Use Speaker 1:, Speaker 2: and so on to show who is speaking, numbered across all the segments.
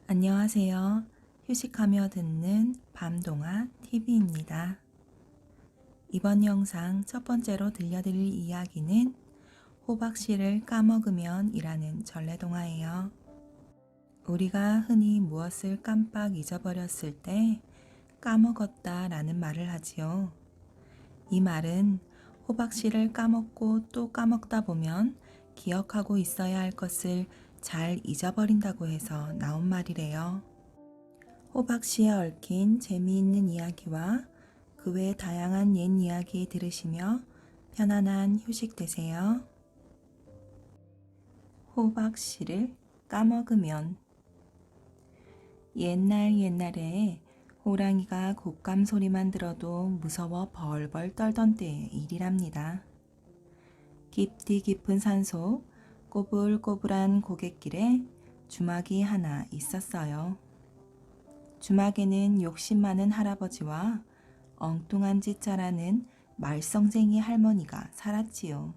Speaker 1: 안녕하세요. 휴식하며 듣는 밤동화 TV입니다. 이번 영상 첫 번째로 들려드릴 이야기는 호박씨를 까먹으면 이라는 전래동화예요. 우리가 흔히 무엇을 깜빡 잊어버렸을 때 까먹었다 라는 말을 하지요. 이 말은 호박씨를 까먹고 또 까먹다 보면 기억하고 있어야 할 것을 잘 잊어버린다고 해서 나온 말이래요. 호박씨에 얽힌 재미있는 이야기와 그 외 다양한 옛 이야기 들으시며 편안한 휴식 되세요. 호박씨를 까먹으면 옛날에 호랑이가 곶감 소리만 들어도 무서워 벌벌 떨던 때의 일이랍니다. 깊디 깊은 산속 꼬불꼬불한 고갯길에 주막이 하나 있었어요. 주막에는 욕심 많은 할아버지와 엉뚱한 짓 잘하는 말썽쟁이 할머니가 살았지요.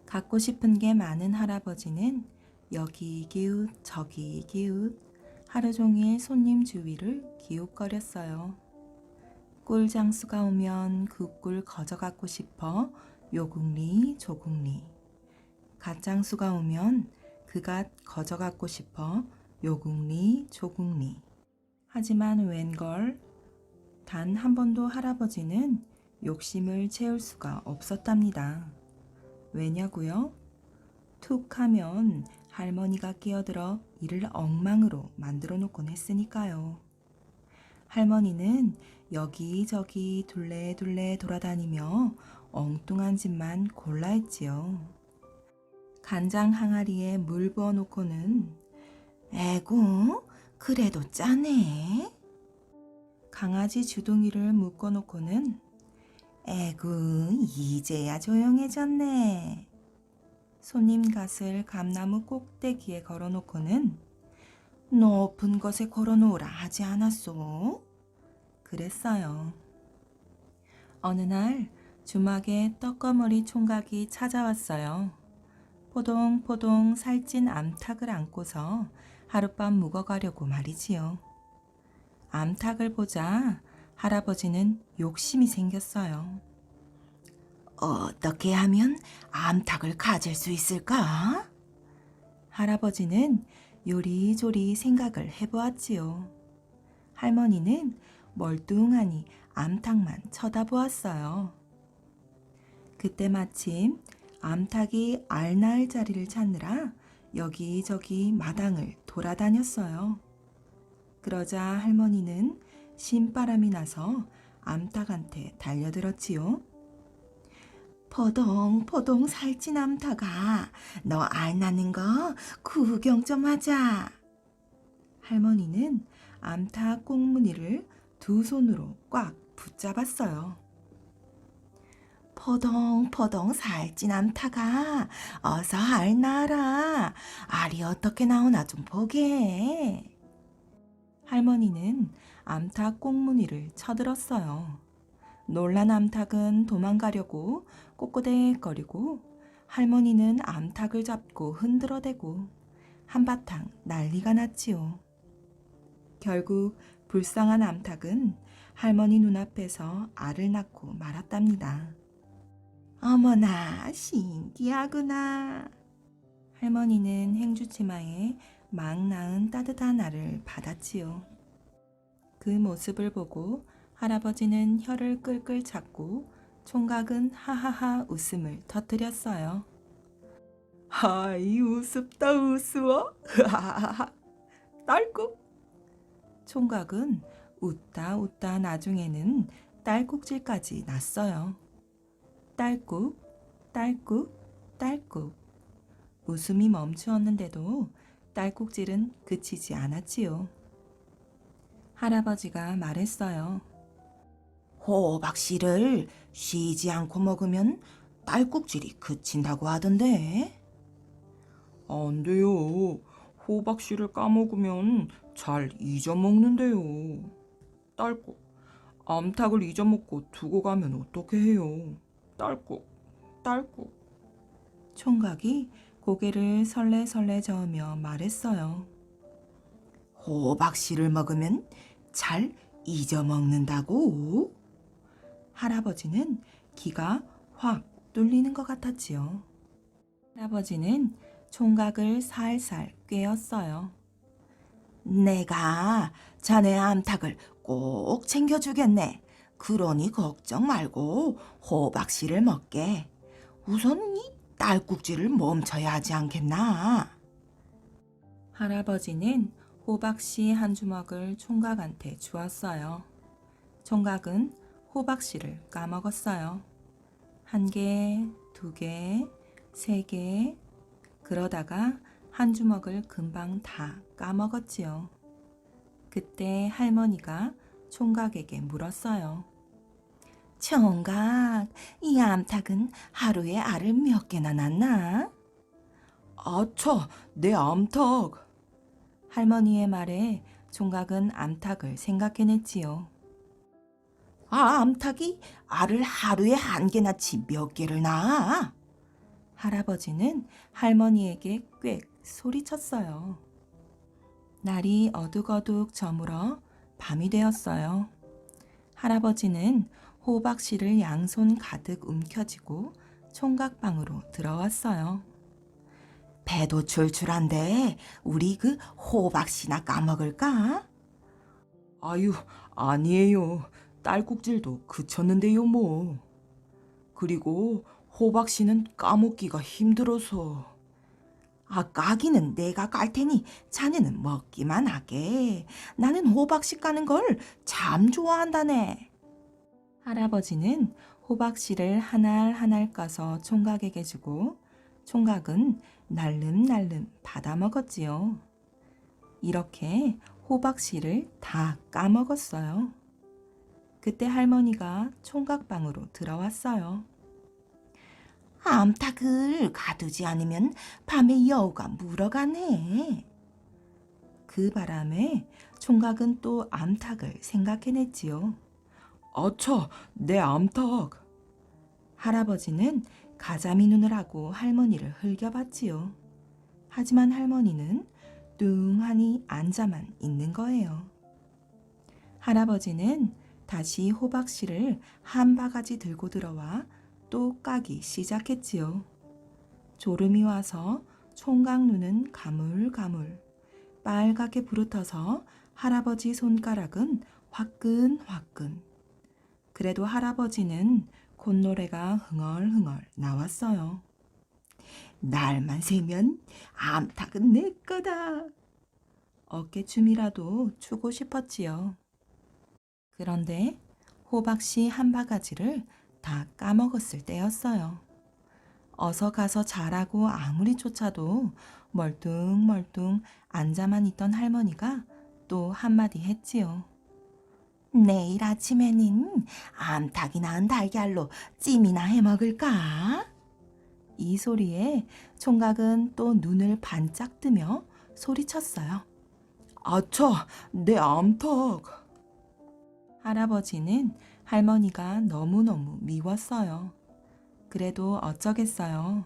Speaker 1: 갖고 싶은 게 많은 할아버지는 여기 기웃 저기 기웃 하루 종일 손님 주위를 기웃거렸어요. 꿀장수가 오면 그 꿀 거저 갖고 싶어 요궁리 조궁리. 갓장수가 오면 그갓 거저 갖고 싶어 요궁리 조궁리. 하지만 웬걸 단 한 번도 할아버지는 욕심을 채울 수가 없었답니다. 왜냐고요? 툭 하면 할머니가 끼어들어 일을 엉망으로 만들어 놓곤 했으니까요. 할머니는 여기저기 둘레둘레 돌아다니며 엉뚱한 짓만 골라 했지요. 간장 항아리에 물 부어 놓고는 에구, 그래도 짜네. 강아지 주둥이를 묶어 놓고는 에구, 이제야 조용해졌네. 손님 갓을 감나무 꼭대기에 걸어 놓고는 높은 것에 걸어 놓으라 하지 않았소? 그랬어요. 어느 날 주막에 떡거머리 총각이 찾아왔어요. 포동포동 살찐 암탉을 안고서 하룻밤 묵어가려고 말이지요. 암탉을 보자 할아버지는 욕심이 생겼어요. 어떻게 하면 암탉을 가질 수 있을까? 할아버지는 요리조리 생각을 해보았지요. 할머니는 멀뚱하니 암탉만 쳐다보았어요. 그때 마침 암탉이 알 낳을 자리를 찾느라 여기저기 마당을 돌아다녔어요. 그러자 할머니는 신바람이 나서 암탉한테 달려들었지요. 포동포동 살찐 암탉아, 너 알 낳는 거 구경 좀 하자. 할머니는 암탉 꽁무니를 두 손으로 꽉 붙잡았어요. 포동포동 살찐 암탉아, 어서 알 낳아라. 알이 어떻게 나오나 좀 보게. 할머니는 암탉 꽁무니를 쳐들었어요. 놀란 암탉은 도망가려고 꼬꼬대거리고 할머니는 암탉을 잡고 흔들어대고 한바탕 난리가 났지요. 결국 불쌍한 암탉은 할머니 눈앞에서 알을 낳고 말았답니다. 어머나, 신기하구나. 할머니는 행주치마에 막 낳은 따뜻한 알을 받았지요. 그 모습을 보고 할아버지는 혀를 끌끌 찾고 총각은 하하하 웃음을 터뜨렸어요. 하이, 우습다 우스워. 하하하. 딸꾹. 총각은 웃다 나중에는 딸꾹질까지 났어요. 딸꾹, 딸꾹, 딸꾹. 웃음이 멈추었는데도 딸꾹질은 그치지 않았지요. 할아버지가 말했어요. 호박씨를 쉬지 않고 먹으면 딸꾹질이 그친다고 하던데. 안 돼요. 호박씨를 까먹으면 잘 잊어먹는데요. 딸꾹. 암탉을 잊어먹고 두고 가면 어떻게 해요? 딸꾹, 딸꾹. 총각이 고개를 설레설레 저으며 말했어요. 호박씨를 먹으면 잘 잊어먹는다고. 할아버지는 기가 확 뚫리는 것 같았지요. 할아버지는 총각을 살살 꿰었어요. 내가 자네 암탉을 꼭 챙겨주겠네. 그러니 걱정 말고 호박씨를 먹게. 우선 이 딸꾹질을 멈춰야 하지 않겠나? 할아버지는 호박씨 한 주먹을 총각한테 주었어요. 총각은 호박씨를 까먹었어요. 한 개, 두 개, 세 개. 그러다가 한 주먹을 금방 다 까먹었지요. 그때 할머니가 총각에게 물었어요. 총각, 이 암탉은 하루에 알을 몇 개나 낳나? 아차, 내 암탉. 할머니의 말에 총각은 암탉을 생각해냈지요. 암탉이 알을 하루에 한 개 낳지 몇 개를 낳아? 할아버지는 할머니에게 꽥 소리쳤어요. 날이 어둑어둑 저물어 밤이 되었어요. 할아버지는 호박씨를 양손 가득 움켜쥐고 총각방으로 들어왔어요. 배도 출출한데 우리 그 호박씨나 까먹을까? 아유, 아니에요. 딸꾹질도 그쳤는데요, 뭐. 그리고 호박씨는 까먹기가 힘들어서. 까기는 내가 깔 테니 자네는 먹기만 하게. 나는 호박씨 까는 걸 참 좋아한다네. 할아버지는 호박씨를 한 알 한 알 까서 총각에게 주고 총각은 날름날름 받아 먹었지요. 이렇게 호박씨를 다 까먹었어요. 그때 할머니가 총각방으로 들어왔어요. 암탉을 가두지 않으면 밤에 여우가 물어가네. 그 바람에 총각은 또 암탉을 생각해냈지요. 아차, 내 암탉. 할아버지는 가자미 눈을 하고 할머니를 흘겨봤지요. 하지만 할머니는 뚱하니 앉아만 있는 거예요. 할아버지는 다시 호박씨를 한 바가지 들고 들어와 또 까기 시작했지요. 졸음이 와서 총각 눈은 가물가물, 빨갛게 부르터서 할아버지 손가락은 화끈화끈. 그래도 할아버지는 콧노래가 흥얼흥얼 나왔어요. 날만 새면 암탉은 내 거다. 어깨춤이라도 추고 싶었지요. 그런데 호박씨 한 바가지를 다 까먹었을 때였어요. 어서 가서 자라고 아무리 쫓아도 멀뚱멀뚱 앉아만 있던 할머니가 또 한마디 했지요. 내일 아침에는 암탉이 낳은 달걀로 찜이나 해먹을까? 이 소리에 총각은 또 눈을 반짝 뜨며 소리쳤어요. 아차, 내 암탉. 할아버지는 할머니가 너무너무 미웠어요. 그래도 어쩌겠어요.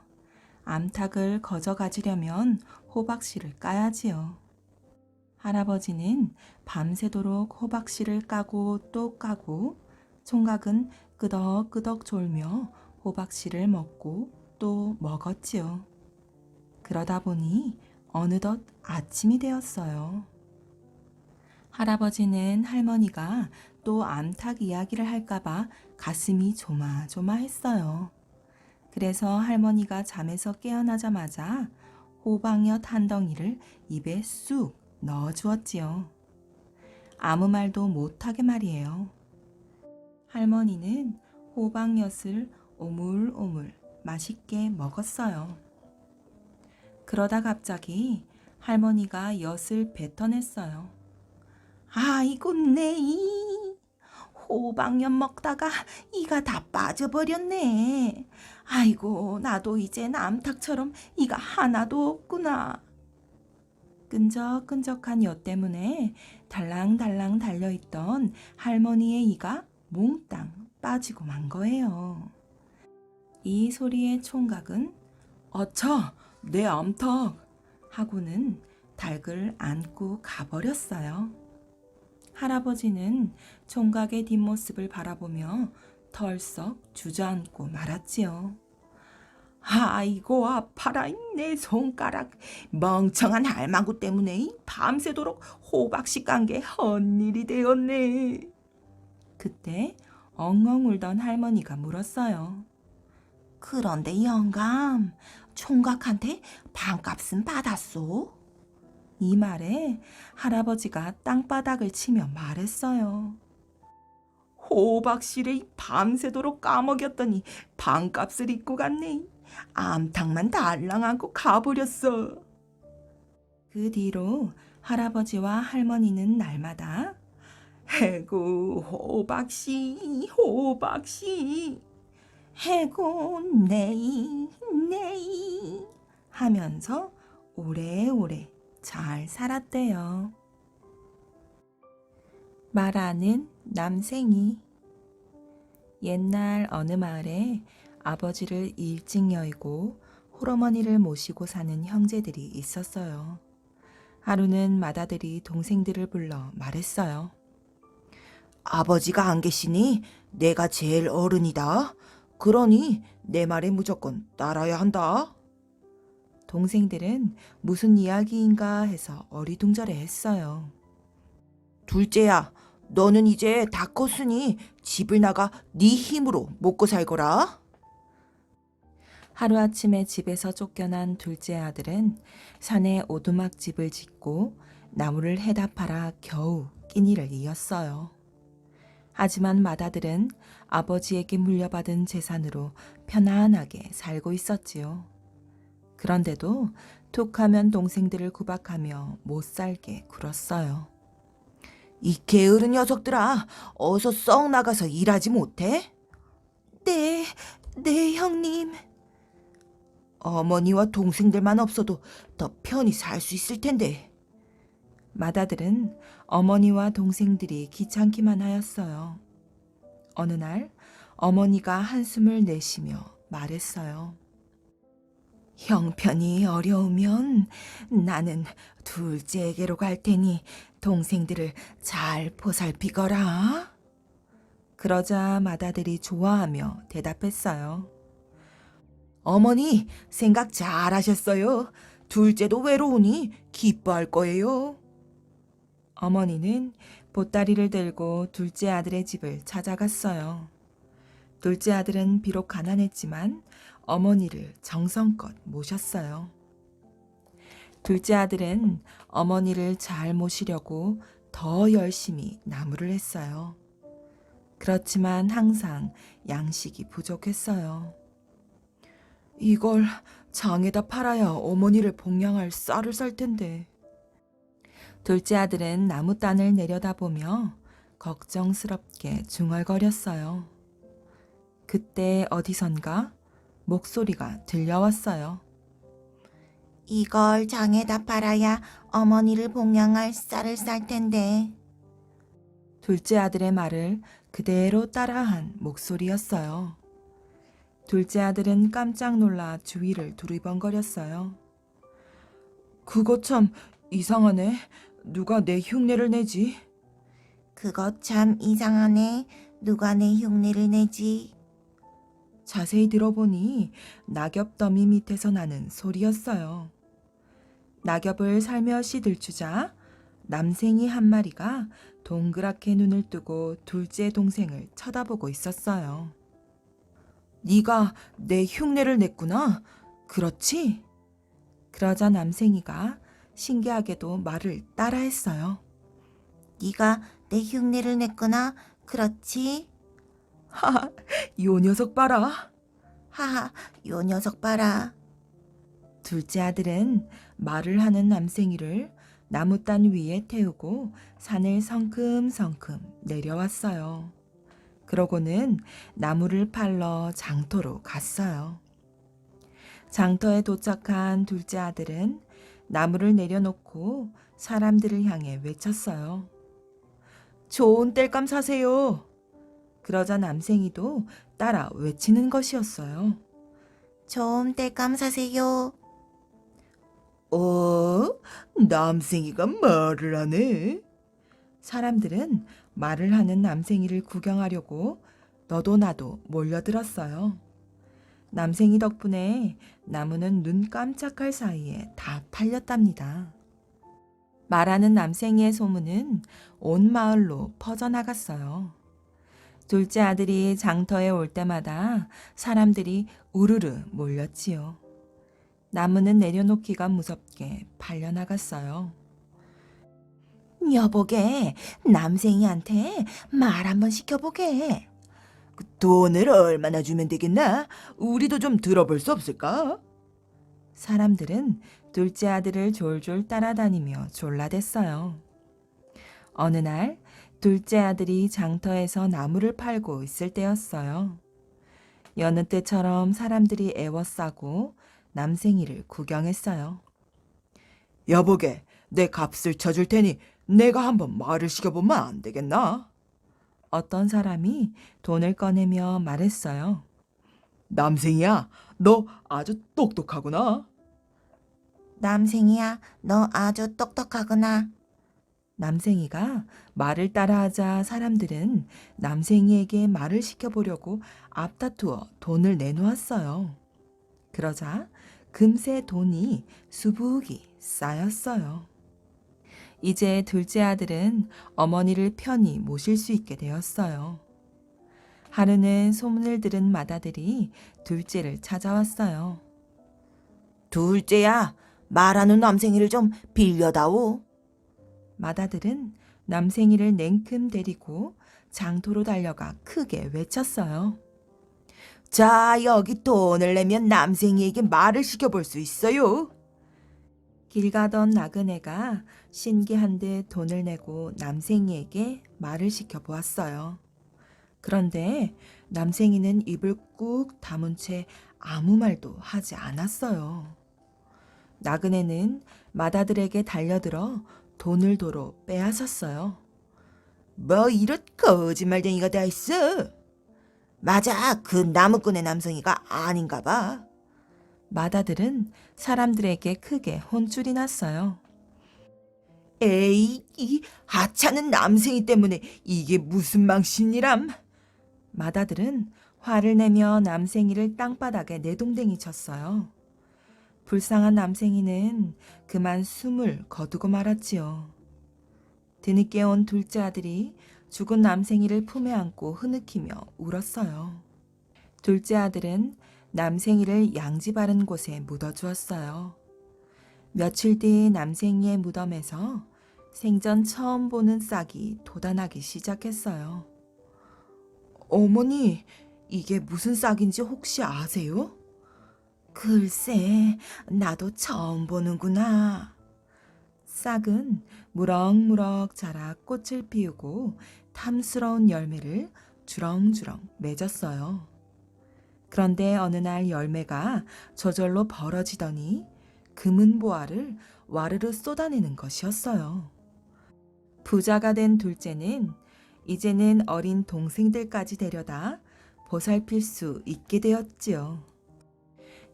Speaker 1: 암탉을 거저가지려면 호박씨를 까야지요. 할아버지는 밤새도록 호박씨를 까고 또 까고 총각은 끄덕끄덕 졸며 호박씨를 먹고 또 먹었지요. 그러다 보니 어느덧 아침이 되었어요. 할아버지는 할머니가 또 암탉 이야기를 할까봐 가슴이 조마조마했어요. 그래서 할머니가 잠에서 깨어나자마자 호박엿 한 덩이를 입에 쑥 넣어주었지요. 아무 말도 못하게 말이에요. 할머니는 호박엿을 오물오물 맛있게 먹었어요. 그러다 갑자기 할머니가 엿을 뱉어냈어요. 아이고 내이 호박엿 먹다가 이가 다 빠져버렸네. 아이고 나도 이제 암탉처럼 이가 하나도 없구나. 끈적끈적한 엿 때문에 달랑달랑 달려있던 할머니의 이가 몽땅 빠지고 만 거예요. 이 소리에 총각은 어차 내 암탉 하고는 닭을 안고 가버렸어요. 할아버지는 총각의 뒷모습을 바라보며 털썩 주저앉고 말았지요. 아이고 아파라 내 손가락. 멍청한 할망구 때문에 밤새도록 호박씨 깐 게 헛일이 되었네. 그때 엉엉 울던 할머니가 물었어요. 그런데 영감, 총각한테 반값은 받았소? 이 말에 할아버지가 땅바닥을 치며 말했어요. 호박씨를 밤새도록 까먹였더니 반값을 잊고 갔네. 암탉만 달랑하고 가버렸어. 그 뒤로 할아버지와 할머니는 날마다 해고 호박씨 호박씨 해고 네이 네이 하면서 오래오래 잘 살았대요. 말하는 남생이. 옛날 어느 마을에 아버지를 일찍 여의고 홀어머니를 모시고 사는 형제들이 있었어요. 하루는 맏아들이 동생들을 불러 말했어요. 아버지가 안 계시니 내가 제일 어른이다. 그러니 내 말에 무조건 따라야 한다. 동생들은 무슨 이야기인가 해서 어리둥절해 했어요. 둘째야, 너는 이제 다 컸으니 집을 나가 네 힘으로 먹고 살거라. 하루아침에 집에서 쫓겨난 둘째 아들은 산에 오두막집을 짓고 나무를 해다 팔아 겨우 끼니를 이었어요. 하지만 맏아들은 아버지에게 물려받은 재산으로 편안하게 살고 있었지요. 그런데도 툭하면 동생들을 구박하며 못 살게 굴었어요. 이 게으른 녀석들아, 어서 썩 나가서 일하지 못해? 네, 형님. 어머니와 동생들만 없어도 더 편히 살 수 있을 텐데. 맏아들은 어머니와 동생들이 귀찮기만 하였어요. 어느 날 어머니가 한숨을 내쉬며 말했어요. 형편이 어려우면 나는 둘째에게로 갈 테니 동생들을 잘 보살피거라. 그러자 맏아들이 좋아하며 대답했어요. 어머니, 생각 잘하셨어요. 둘째도 외로우니 기뻐할 거예요. 어머니는 보따리를 들고 둘째 아들의 집을 찾아갔어요. 둘째 아들은 비록 가난했지만 어머니를 정성껏 모셨어요. 둘째 아들은 어머니를 잘 모시려고 더 열심히 나무를 했어요. 그렇지만 항상 양식이 부족했어요. 이걸 장에다 팔아야 어머니를 복양할 쌀을 살 텐데. 둘째 아들은 나무단을 내려다보며 걱정스럽게 중얼거렸어요. 그때 어디선가 목소리가 들려왔어요. 이걸 장에다 팔아야 어머니를 복양할 쌀을 쌀 텐데. 둘째 아들의 말을 그대로 따라한 목소리였어요. 둘째 아들은 깜짝 놀라 주위를 두리번거렸어요. 그거 참 이상하네. 누가 내 흉내를 내지? 그거 참 이상하네. 누가 내 흉내를 내지? 자세히 들어보니 낙엽 더미 밑에서 나는 소리였어요. 낙엽을 살며시 들추자 남생이 한 마리가 동그랗게 눈을 뜨고 둘째 동생을 쳐다보고 있었어요. 네가 내 흉내를 냈구나. 그렇지? 그러자 남생이가 신기하게도 말을 따라했어요. 네가 내 흉내를 냈구나. 그렇지? 하하, 요 녀석 봐라. 하하, 요 녀석 봐라. 둘째 아들은 말을 하는 남생이를 나무단 위에 태우고 산을 성큼성큼 내려왔어요. 그러고는 나무를 팔러 장터로 갔어요. 장터에 도착한 둘째 아들은 나무를 내려놓고 사람들을 향해 외쳤어요. 좋은 땔감 사세요. 그러자 남생이도 따라 외치는 것이었어요. 좋은 땔감 사세요. 어? 남생이가 말을 하네. 사람들은 말을 하는 남생이를 구경하려고 너도 나도 몰려들었어요. 남생이 덕분에 나무는 눈 깜짝할 사이에 다 팔렸답니다. 말하는 남생이의 소문은 온 마을로 퍼져나갔어요. 둘째 아들이 장터에 올 때마다 사람들이 우르르 몰렸지요. 나무는 내려놓기가 무섭게 팔려나갔어요. 여보게, 남생이한테 말 한번 시켜보게. 돈을 얼마나 주면 되겠나? 우리도 좀 들어볼 수 없을까? 사람들은 둘째 아들을 졸졸 따라다니며 졸라댔어요. 어느 날 둘째 아들이 장터에서 나무를 팔고 있을 때였어요. 여느 때처럼 사람들이 애워싸고 남생이를 구경했어요. 여보게, 내 값을 쳐줄 테니 내가 한번 말을 시켜보면 안 되겠나? 어떤 사람이 돈을 꺼내며 말했어요. 남생이야, 너 아주 똑똑하구나. 남생이야, 너 아주 똑똑하구나. 남생이가 말을 따라하자 사람들은 남생이에게 말을 시켜보려고 앞다투어 돈을 내놓았어요. 그러자 금세 돈이 수북이 쌓였어요. 이제 둘째 아들은 어머니를 편히 모실 수 있게 되었어요. 하루는 소문을 들은 맏아들이 둘째를 찾아왔어요. 둘째야, 말하는 남생이를 좀 빌려다오. 맏아들은 남생이를 냉큼 데리고 장터로 달려가 크게 외쳤어요. 자, 여기 돈을 내면 남생이에게 말을 시켜볼 수 있어요. 길 가던 나그네가 신기한 듯 돈을 내고 남생이에게 말을 시켜보았어요. 그런데 남생이는 입을 꾹 다문 채 아무 말도 하지 않았어요. 나그네는 맏아들에게 달려들어 돈을 도로 빼앗았어요. 뭐 이런 거짓말쟁이가 다 있어? 맞아, 그 나무꾼의 남성이가 아닌가 봐. 맏아들은 사람들에게 크게 혼쭐이 났어요. 에이, 이 하찮은 남생이 때문에 이게 무슨 망신이람? 맏아들은 화를 내며 남생이를 땅바닥에 내동댕이 쳤어요. 불쌍한 남생이는 그만 숨을 거두고 말았지요. 뒤늦게 온 둘째 아들이 죽은 남생이를 품에 안고 흐느끼며 울었어요. 둘째 아들은 남생이를 양지 바른 곳에 묻어주었어요. 며칠 뒤 남생이의 무덤에서 생전 처음 보는 싹이 돋아나기 시작했어요. 어머니, 이게 무슨 싹인지 혹시 아세요? 글쎄, 나도 처음 보는구나. 싹은 무럭무럭 자라 꽃을 피우고 탐스러운 열매를 주렁주렁 맺었어요. 그런데 어느 날 열매가 저절로 벌어지더니 금은 보화를 와르르 쏟아내는 것이었어요. 부자가 된 둘째는 이제는 어린 동생들까지 데려다 보살필 수 있게 되었지요.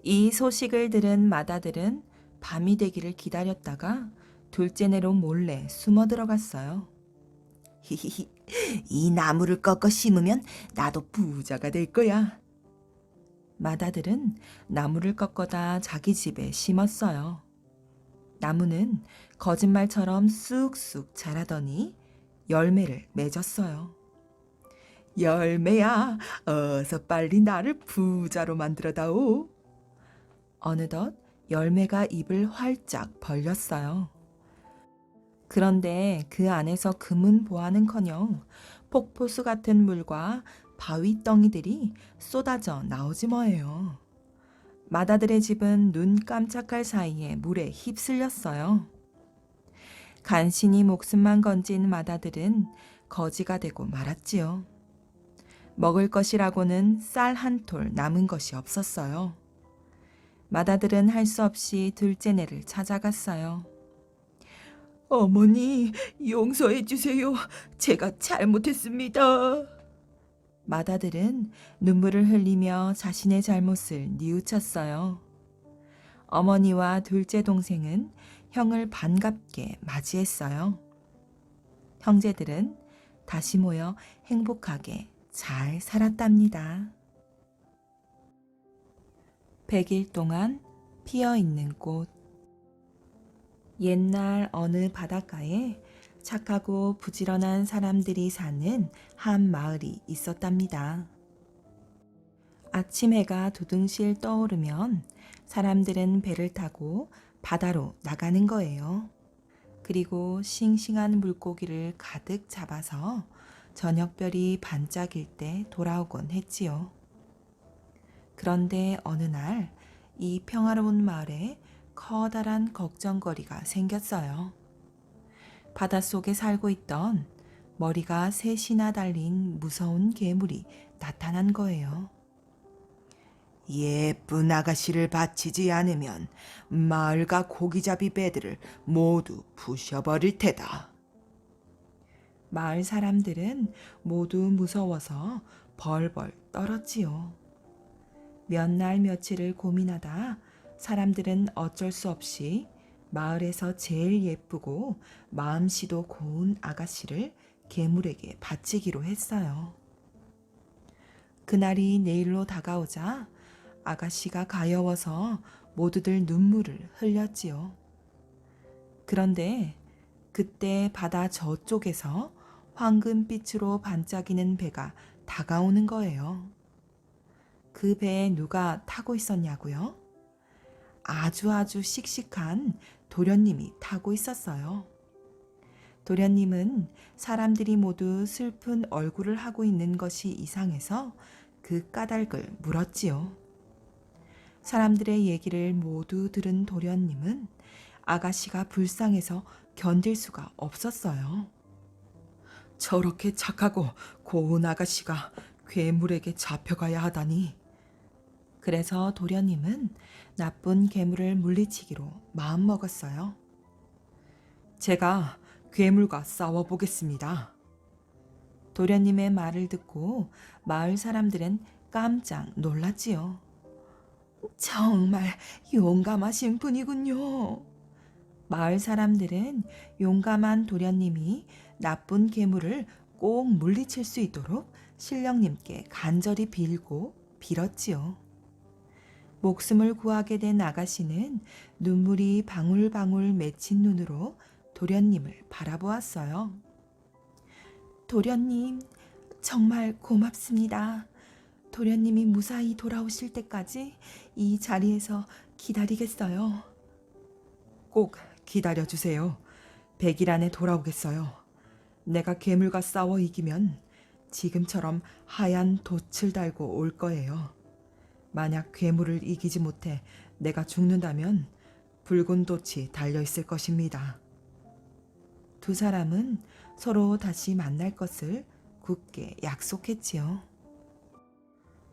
Speaker 1: 이 소식을 들은 맏아들은 밤이 되기를 기다렸다가 둘째네로 몰래 숨어 들어갔어요. 히히히, 이 나무를 꺾어 심으면 나도 부자가 될 거야. 맏아들은 나무를 꺾어다 자기 집에 심었어요. 나무는 거짓말처럼 쑥쑥 자라더니 열매를 맺었어요. 열매야, 어서 빨리 나를 부자로 만들어다오. 어느덧 열매가 입을 활짝 벌렸어요. 그런데 그 안에서 금은 보화는커녕 폭포수 같은 물과 바위 덩이들이 쏟아져 나오지 뭐예요. 맏아들의 집은 눈 깜짝할 사이에 물에 휩쓸렸어요. 간신히 목숨만 건진 맏아들은 거지가 되고 말았지요. 먹을 것이라고는 쌀 한 톨 남은 것이 없었어요. 맏아들은 할 수 없이 둘째네를 찾아갔어요. 어머니, 용서해 주세요. 제가 잘못했습니다. 맏아들은 눈물을 흘리며 자신의 잘못을 뉘우쳤어요. 어머니와 둘째 동생은 형을 반갑게 맞이했어요. 형제들은 다시 모여 행복하게 잘 살았답니다. 100일 동안 피어 있는 꽃. 옛날 어느 바닷가에 착하고 부지런한 사람들이 사는 한 마을이 있었답니다. 아침 해가 두둥실 떠오르면 사람들은 배를 타고 바다로 나가는 거예요. 그리고 싱싱한 물고기를 가득 잡아서 저녁별이 반짝일 때 돌아오곤 했지요. 그런데 어느 날 이 평화로운 마을에 커다란 걱정거리가 생겼어요. 바닷속에 살고 있던 머리가 셋이나 달린 무서운 괴물이 나타난 거예요. 예쁜 아가씨를 바치지 않으면 마을과 고기잡이 배들을 모두 부셔버릴 테다. 마을 사람들은 모두 무서워서 벌벌 떨었지요. 몇 날 며칠을 고민하다 사람들은 어쩔 수 없이 마을에서 제일 예쁘고 마음씨도 고운 아가씨를 괴물에게 바치기로 했어요. 그날이 내일로 다가오자 아가씨가 가여워서 모두들 눈물을 흘렸지요. 그런데 그때 바다 저쪽에서 황금빛으로 반짝이는 배가 다가오는 거예요. 그 배에 누가 타고 있었냐고요? 아주 씩씩한 도련님이 타고 있었어요. 도련님은 사람들이 모두 슬픈 얼굴을 하고 있는 것이 이상해서 그 까닭을 물었지요. 사람들의 얘기를 모두 들은 도련님은 아가씨가 불쌍해서 견딜 수가 없었어요. 저렇게 착하고 고운 아가씨가 괴물에게 잡혀가야 하다니. 그래서 도련님은 나쁜 괴물을 물리치기로 마음먹었어요. 제가 괴물과 싸워보겠습니다. 도련님의 말을 듣고 마을 사람들은 깜짝 놀랐지요. 정말 용감하신 분이군요. 마을 사람들은 용감한 도련님이 나쁜 괴물을 꼭 물리칠 수 있도록 신령님께 간절히 빌고 빌었지요. 목숨을 구하게 된 아가씨는 눈물이 방울방울 맺힌 눈으로 도련님을 바라보았어요. 도련님, 정말 고맙습니다. 도련님이 무사히 돌아오실 때까지 이 자리에서 기다리겠어요. 꼭 기다려주세요. 100일 안에 돌아오겠어요. 내가 괴물과 싸워 이기면 지금처럼 하얀 돛을 달고 올 거예요. 만약 괴물을 이기지 못해 내가 죽는다면 붉은 돛이 달려있을 것입니다. 두 사람은 서로 다시 만날 것을 굳게 약속했지요.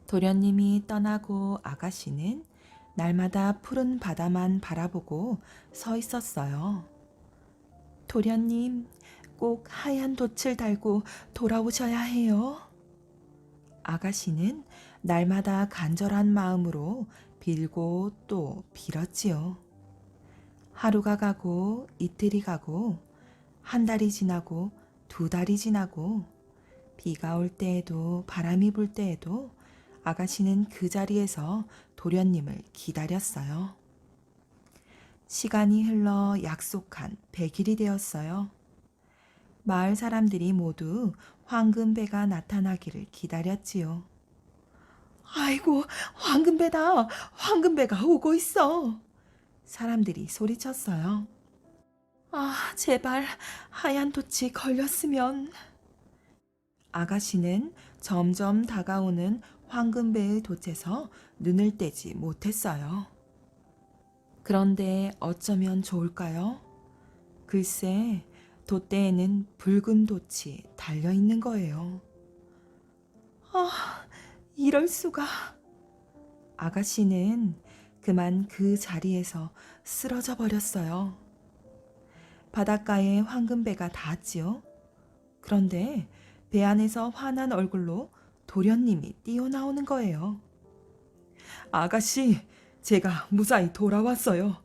Speaker 1: 도련님이 떠나고 아가씨는 날마다 푸른 바다만 바라보고 서 있었어요. 도련님, 꼭 하얀 돛을 달고 돌아오셔야 해요. 아가씨는 날마다 간절한 마음으로 빌고 또 빌었지요. 하루가 가고 이틀이 가고 한 달이 지나고 두 달이 지나고 비가 올 때에도 바람이 불 때에도 아가씨는 그 자리에서 도련님을 기다렸어요. 시간이 흘러 약속한 100일이 되었어요. 마을 사람들이 모두 황금배가 나타나기를 기다렸지요. 아이고, 황금배다! 황금배가 오고 있어! 사람들이 소리쳤어요. 아, 제발 하얀 돛이 걸렸으면. 아가씨는 점점 다가오는 황금배의 돛에서 눈을 떼지 못했어요. 그런데 어쩌면 좋을까요? 글쎄, 돛대에는 붉은 돛이 달려 있는 거예요. 아, 이럴 수가. 아가씨는 그만 그 자리에서 쓰러져 버렸어요. 바닷가에 황금배가 닿았지요. 그런데 배 안에서 환한 얼굴로 도련님이 뛰어나오는 거예요. 아가씨, 제가 무사히 돌아왔어요.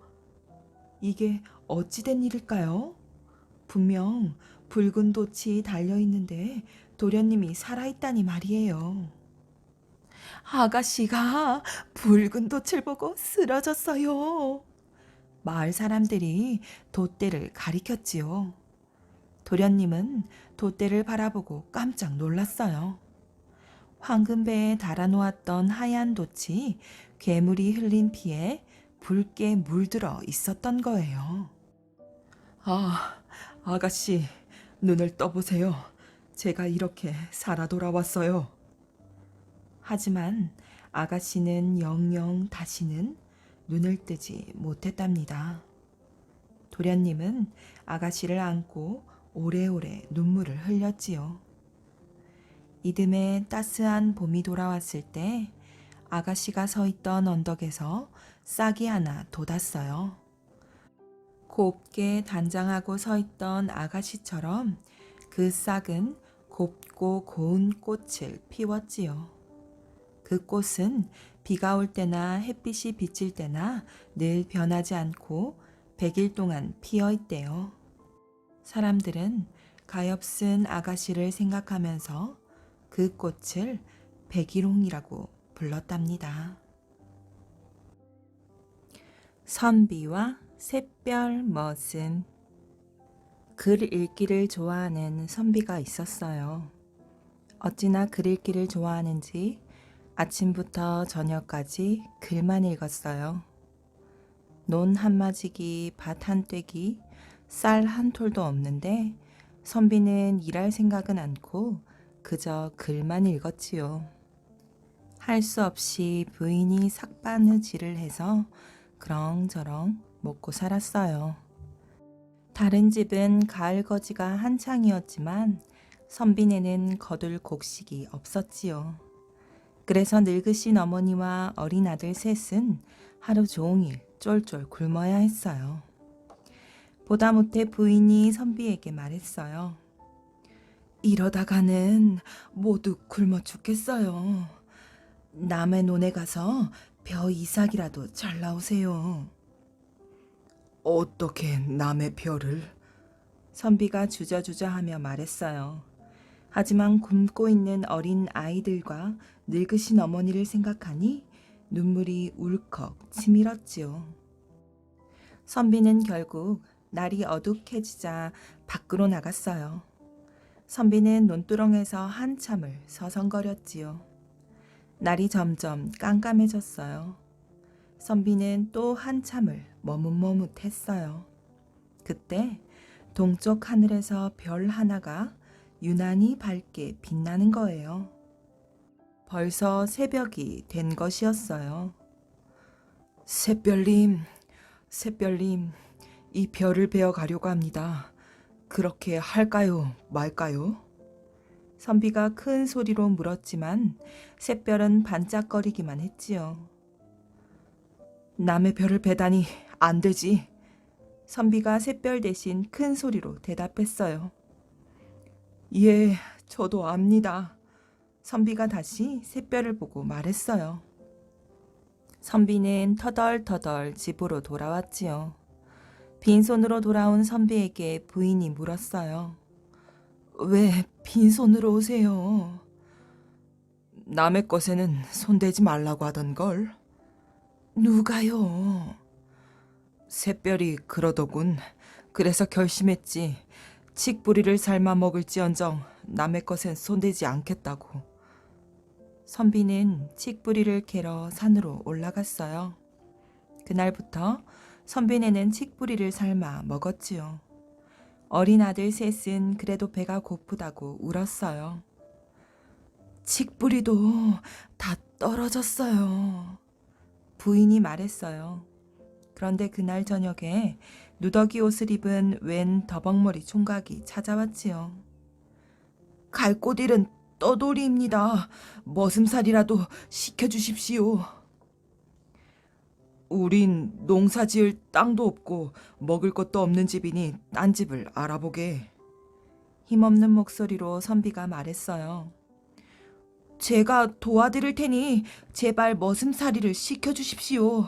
Speaker 1: 이게 어찌된 일일까요? 분명 붉은 돛이 달려있는데 도련님이 살아있다니 말이에요. 아가씨가 붉은 돛을 보고 쓰러졌어요. 마을 사람들이 돛대를 가리켰지요. 도련님은 돛대를 바라보고 깜짝 놀랐어요. 황금배에 달아놓았던 하얀 돛이 괴물이 흘린 피에 붉게 물들어 있었던 거예요. 아, 아가씨, 눈을 떠보세요. 제가 이렇게 살아 돌아왔어요. 하지만 아가씨는 영영 다시는 눈을 뜨지 못했답니다. 도련님은 아가씨를 안고 오래오래 눈물을 흘렸지요. 이듬해 따스한 봄이 돌아왔을 때 아가씨가 서 있던 언덕에서 싹이 하나 돋았어요. 곱게 단장하고 서 있던 아가씨처럼 그 싹은 곱고 고운 꽃을 피웠지요. 그 꽃은 비가 올 때나 햇빛이 비칠 때나 늘 변하지 않고 100일 동안 피어 있대요. 사람들은 가엾은 아가씨를 생각하면서 그 꽃을 백일홍이라고 불렀답니다. 선비와 샛별 머슴. 글 읽기를 좋아하는 선비가 있었어요. 어찌나 글 읽기를 좋아하는지 아침부터 저녁까지 글만 읽었어요. 논 한마지기, 밭 한 떼기, 쌀 한 톨도 없는데 선비는 일할 생각은 않고 그저 글만 읽었지요. 할 수 없이 부인이 삭바느질을 해서 그렁저렁 먹고 살았어요. 다른 집은 가을 거지가 한창이었지만 선비네는 거둘 곡식이 없었지요. 그래서 늙으신 어머니와 어린 아들 셋은 하루 종일 쫄쫄 굶어야 했어요. 보다 못해 부인이 선비에게 말했어요. 이러다가는 모두 굶어 죽겠어요. 남의 논에 가서 벼 이삭이라도 잘 나오세요. 어떻게 남의 벼를? 선비가 주저주저하며 말했어요. 하지만 굶고 있는 어린 아이들과 늙으신 어머니를 생각하니 눈물이 울컥 치밀었지요. 선비는 결국 날이 어둑해지자 밖으로 나갔어요. 선비는 논두렁에서 한참을 서성거렸지요. 날이 점점 깜깜해졌어요. 선비는 또 한참을 머뭇머뭇했어요. 그때 동쪽 하늘에서 별 하나가 유난히 밝게 빛나는 거예요. 벌써 새벽이 된 것이었어요. 샛별님, 샛별님, 이 별을 베어 가려고 합니다. 그렇게 할까요, 말까요? 선비가 큰 소리로 물었지만 샛별은 반짝거리기만 했지요. 남의 별을 베다니 안 되지. 선비가 샛별 대신 큰 소리로 대답했어요. 예, 저도 압니다. 선비가 다시 샛별을 보고 말했어요. 선비는 터덜터덜 집으로 돌아왔지요. 빈손으로 돌아온 선비에게 부인이 물었어요. 왜 빈손으로 오세요? 남의 것에는 손대지 말라고 하던걸. 누가요? 샛별이 그러더군. 그래서 결심했지. 칡뿌리를 삶아 먹을지언정 남의 것엔 손대지 않겠다고. 선비는 칡뿌리를 캐러 산으로 올라갔어요. 그날부터 선비네는 칡뿌리를 삶아 먹었지요. 어린 아들 셋은 그래도 배가 고프다고 울었어요. 칡뿌리도 다 떨어졌어요. 부인이 말했어요. 그런데 그날 저녁에 누더기 옷을 입은 웬 더벅머리 총각이 찾아왔지요. 갈 곳 잃은 떠돌이입니다. 머슴살이라도 시켜주십시오. 우린 농사 지을 땅도 없고 먹을 것도 없는 집이니 딴 집을 알아보게. 힘없는 목소리로 선비가 말했어요. 제가 도와드릴 테니 제발 머슴살이를 시켜주십시오.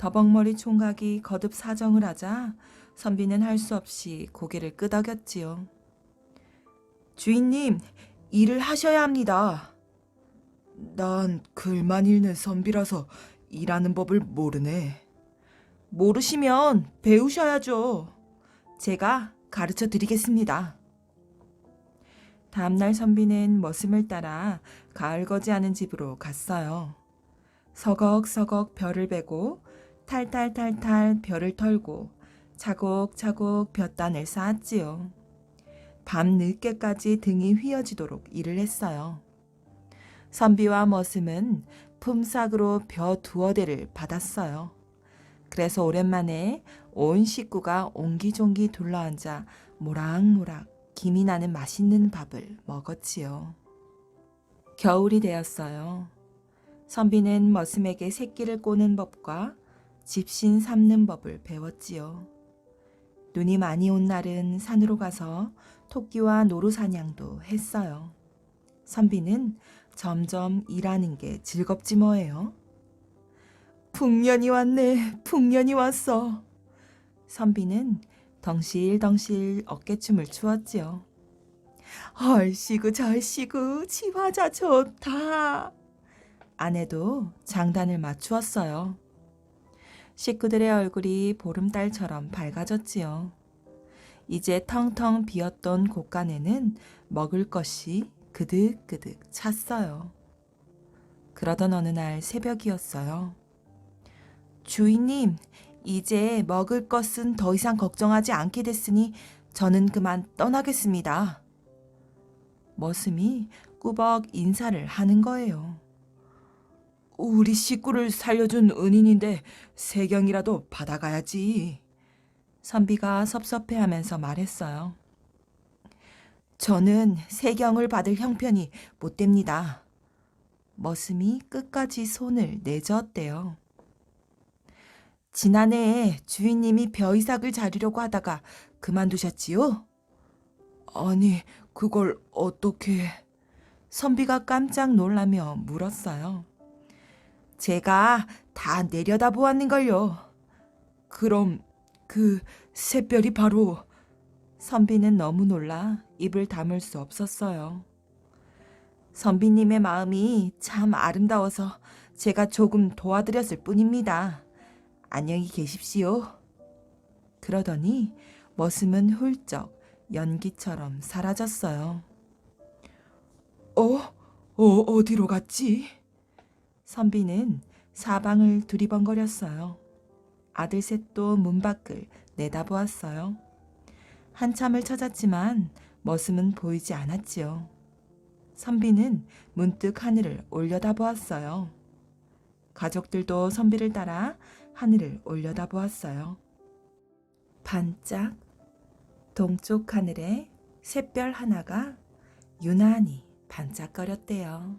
Speaker 1: 더벅머리 총각이 거듭 사정을 하자 선비는 할 수 없이 고개를 끄덕였지요. 주인님, 일을 하셔야 합니다. 난 글만 읽는 선비라서 일하는 법을 모르네. 모르시면 배우셔야죠. 제가 가르쳐 드리겠습니다. 다음날 선비는 머슴을 따라 가을거지 하는 집으로 갔어요. 서걱서걱 벼를 베고 탈탈탈탈 벼를 털고 차곡차곡 볕단을 쌓았지요. 밤 늦게까지 등이 휘어지도록 일을 했어요. 선비와 머슴은 품삯으로 벼 두어 대를 받았어요. 그래서 오랜만에 온 식구가 옹기종기 둘러앉아 모락모락 김이 나는 맛있는 밥을 먹었지요. 겨울이 되었어요. 선비는 머슴에게 새끼를 꼬는 법과 집신 삶는 법을 배웠지요. 눈이 많이 온 날은 산으로 가서 토끼와 노루 사냥도 했어요. 선비는 점점 일하는 게 즐겁지 뭐예요. 풍년이 왔네, 풍년이 왔어. 선비는 덩실덩실 어깨춤을 추었지요. 얼씨구 절씨구 지화자 좋다. 아내도 장단을 맞추었어요. 식구들의 얼굴이 보름달처럼 밝아졌지요. 이제 텅텅 비었던 곳간에는 먹을 것이 그득그득 찼어요. 그러던 어느 날 새벽이었어요. 주인님, 이제 먹을 것은 더 이상 걱정하지 않게 됐으니 저는 그만 떠나겠습니다. 머슴이 꾸벅 인사를 하는 거예요. 우리 식구를 살려준 은인인데 세경이라도 받아가야지. 선비가 섭섭해하면서 말했어요. 저는 세경을 받을 형편이 못 됩니다. 머슴이 끝까지 손을 내저었대요. 지난해에 주인님이 벼이삭을 자르려고 하다가 그만두셨지요? 아니, 그걸 어떻게... 선비가 깜짝 놀라며 물었어요. 제가 다 내려다보았는걸요. 그럼 그 샛별이 바로... 선비는 너무 놀라 입을 다물 수 없었어요. 선비님의 마음이 참 아름다워서 제가 조금 도와드렸을 뿐입니다. 안녕히 계십시오. 그러더니 머슴은 훌쩍 연기처럼 사라졌어요. 어디로 갔지? 선비는 사방을 두리번거렸어요. 아들 셋도 문 밖을 내다보았어요. 한참을 찾았지만 머슴은 보이지 않았지요. 선비는 문득 하늘을 올려다보았어요. 가족들도 선비를 따라 하늘을 올려다보았어요. 반짝 동쪽 하늘에 샛별 하나가 유난히 반짝거렸대요.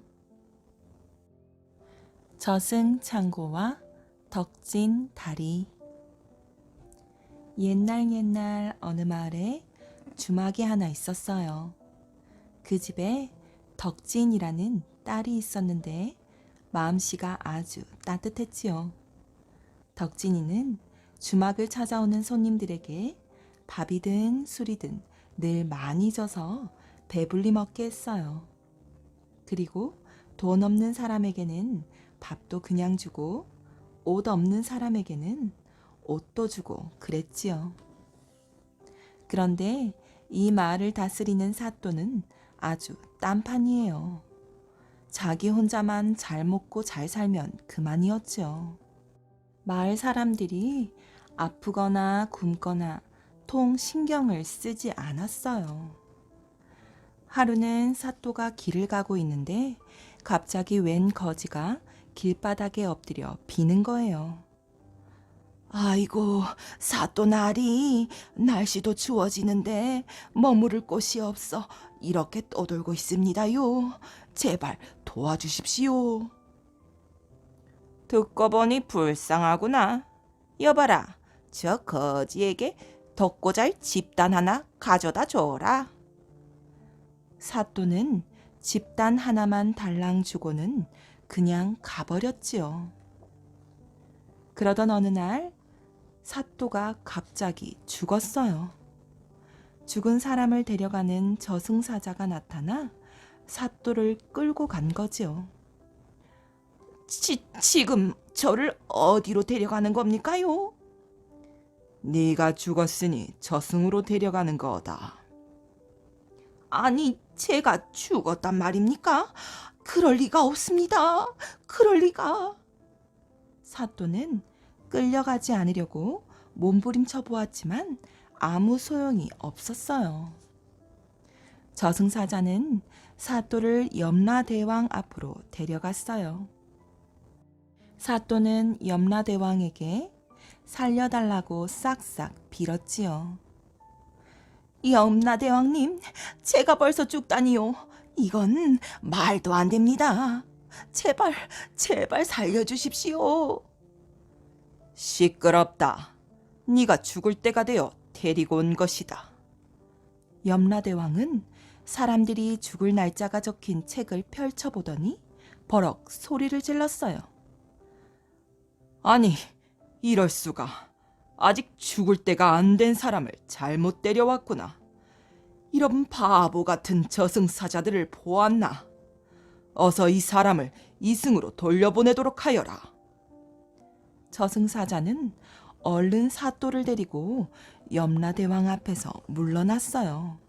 Speaker 1: 저승창고와 덕진 다리. 옛날 어느 마을에 주막이 하나 있었어요. 그 집에 덕진이라는 딸이 있었는데 마음씨가 아주 따뜻했지요. 덕진이는 주막을 찾아오는 손님들에게 밥이든 술이든 늘 많이 져서 배불리 먹게 했어요. 그리고 돈 없는 사람에게는 밥도 그냥 주고 옷 없는 사람에게는 옷도 주고 그랬지요. 그런데 이 마을을 다스리는 사또는 아주 딴판이에요. 자기 혼자만 잘 먹고 잘 살면 그만이었죠. 마을 사람들이 아프거나 굶거나 통 신경을 쓰지 않았어요. 하루는 사또가 길을 가고 있는데 갑자기 웬 거지가 길바닥에 엎드려 비는 거예요. 아이고, 사또 나리, 날씨도 추워지는데 머무를 곳이 없어 이렇게 떠돌고 있습니다요. 제발 도와주십시오. 듣고 보니 불쌍하구나. 여봐라, 저 거지에게 덮고 잘 집단 하나 가져다 줘라. 사또는 집단 하나만 달랑 주고는 그냥 가버렸지요. 그러던 어느 날 사또가 갑자기 죽었어요. 죽은 사람을 데려가는 저승사자가 나타나 사또를 끌고 간 거지요. 지금 저를 어디로 데려가는 겁니까요? 네가 죽었으니 저승으로 데려가는 거다. 아니, 제가 죽었단 말입니까? 그럴 리가 없습니다. 그럴 리가. 사또는 끌려가지 않으려고 몸부림쳐 보았지만 아무 소용이 없었어요. 저승사자는 사또를 염라대왕 앞으로 데려갔어요. 사또는 염라대왕에게 살려달라고 싹싹 빌었지요. 염라대왕님, 제가 벌써 죽다니요. 이건 말도 안 됩니다. 제발 살려주십시오. 시끄럽다. 네가 죽을 때가 되어 데리고 온 것이다. 염라대왕은 사람들이 죽을 날짜가 적힌 책을 펼쳐보더니 버럭 소리를 질렀어요. 아니, 이럴 수가. 아직 죽을 때가 안 된 사람을 잘못 데려왔구나. 이런 바보 같은 저승사자들을 보았나. 어서 이 사람을 이승으로 돌려보내도록 하여라. 저승사자는 얼른 사또를 데리고 염라대왕 앞에서 물러났어요.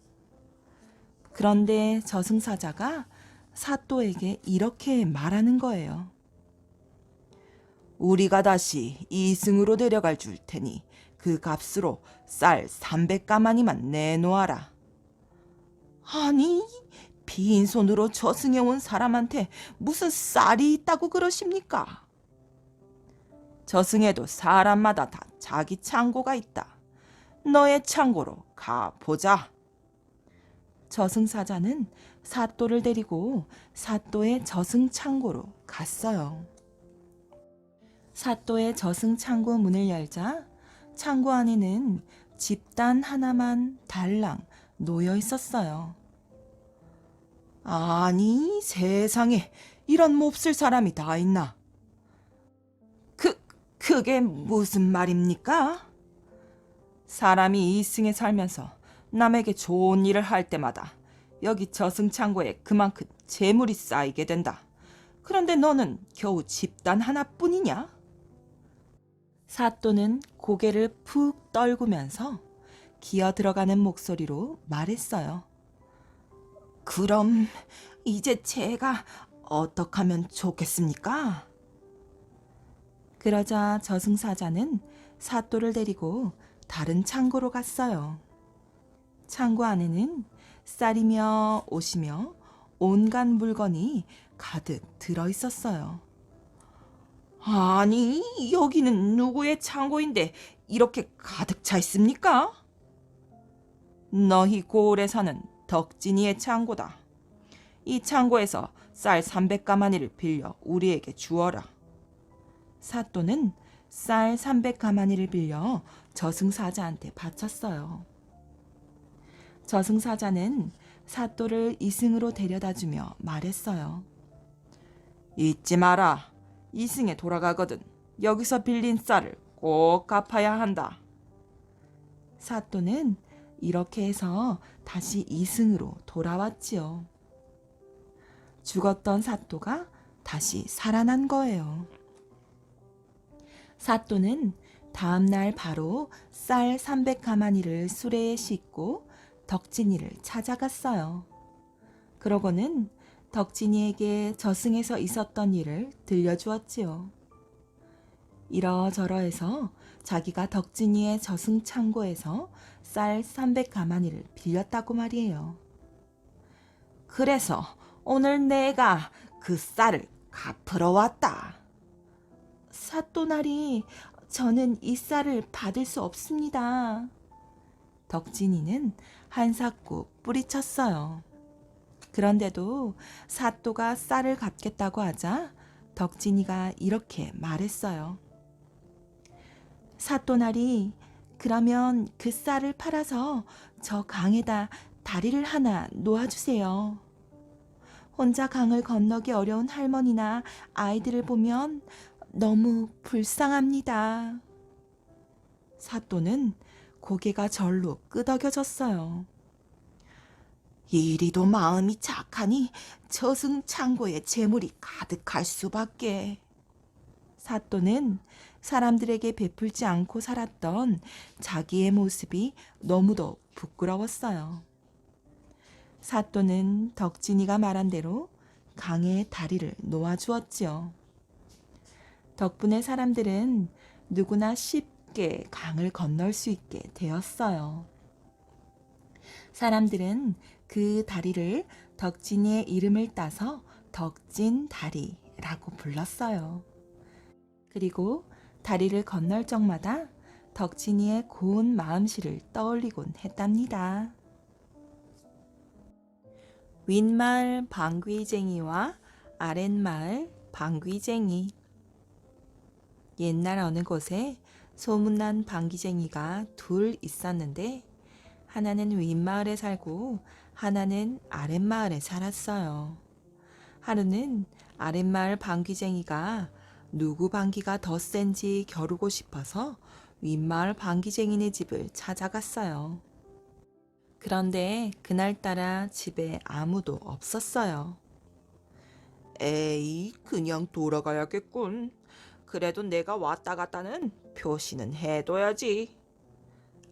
Speaker 1: 그런데 저승사자가 사또에게 이렇게 말하는 거예요. 우리가 다시 이승으로 데려갈 줄 테니 그 값으로 쌀 300가마니만 내놓아라. 아니, 빈손으로 저승에 온 사람한테 무슨 쌀이 있다고 그러십니까? 저승에도 사람마다 다 자기 창고가 있다. 너의 창고로 가보자. 저승사자는 사또를 데리고 사또의 저승 창고로 갔어요. 사또의 저승 창고 문을 열자 창고 안에는 집단 하나만 달랑 놓여 있었어요. 아니, 세상에 이런 몹쓸 사람이 다 있나? 그게 무슨 말입니까? 사람이 이승에 살면서 남에게 좋은 일을 할 때마다 여기 저승창고에 그만큼 재물이 쌓이게 된다. 그런데 너는 겨우 집단 하나뿐이냐? 사또는 고개를 푹 떨구면서 기어 들어가는 목소리로 말했어요. 그럼 이제 제가 어떻게 하면 좋겠습니까? 그러자 저승사자는 사또를 데리고 다른 창고로 갔어요. 창고 안에는 쌀이며 옷이며 온갖 물건이 가득 들어 있었어요. 아니, 여기는 누구의 창고인데 이렇게 가득 차 있습니까? 너희 고을에 사는 덕진이의 창고다. 이 창고에서 쌀 300가마니를 빌려 우리에게 주어라. 사또는 쌀 300가마니를 빌려 저승사자한테 바쳤어요. 저승사자는 사또를 이승으로 데려다주며 말했어요. 잊지 마라. 이승에 돌아가거든 여기서 빌린 쌀을 꼭 갚아야 한다. 사또는 이렇게 해서 다시 이승으로 돌아왔지요. 죽었던 사또가 다시 살아난 거예요. 사또는 다음날 바로 쌀 300가마니를 수레에 싣고 덕진이를 찾아갔어요. 그러고는 덕진이에게 저승에서 있었던 일을 들려주었지요. 이러저러해서 자기가 덕진이의 저승 창고에서 쌀 300가마니를 빌렸다고 말이에요. 그래서 오늘 내가 그 쌀을 갚으러 왔다. 사또나리, 저는 이 쌀을 받을 수 없습니다. 덕진이는 한사코 뿌리쳤어요. 그런데도 사또가 쌀을 갚겠다고 하자 덕진이가 이렇게 말했어요. 사또나리, 그러면 그 쌀을 팔아서 저 강에다 다리를 하나 놓아주세요. 혼자 강을 건너기 어려운 할머니나 아이들을 보면 너무 불쌍합니다. 사또는 고개가 절로 끄덕여졌어요. 이리도 마음이 착하니 저승창고에 재물이 가득할 수밖에. 사또는 사람들에게 베풀지 않고 살았던 자기의 모습이 너무도 부끄러웠어요. 사또는 덕진이가 말한 대로 강에 다리를 놓아주었지요. 덕분에 사람들은 누구나 쉽게 강을 건널 수 있게 되었어요. 사람들은 그 다리를 덕진이의 이름을 따서 덕진다리라고 불렀어요. 그리고 다리를 건널 적마다 덕진이의 고운 마음씨를 떠올리곤 했답니다. 윗마을 방귀쟁이와 아랫마을 방귀쟁이. 옛날 어느 곳에 소문난 방귀쟁이가 둘 있었는데 하나는 윗마을에 살고 하나는 아랫마을에 살았어요. 하루는 아랫마을 방귀쟁이가 누구 방귀가 더 센지 겨루고 싶어서 윗마을 방귀쟁이네 집을 찾아갔어요. 그런데 그날따라 집에 아무도 없었어요. 에이, 그냥 돌아가야겠군. 그래도 내가 왔다 갔다는 표시는 해둬야지.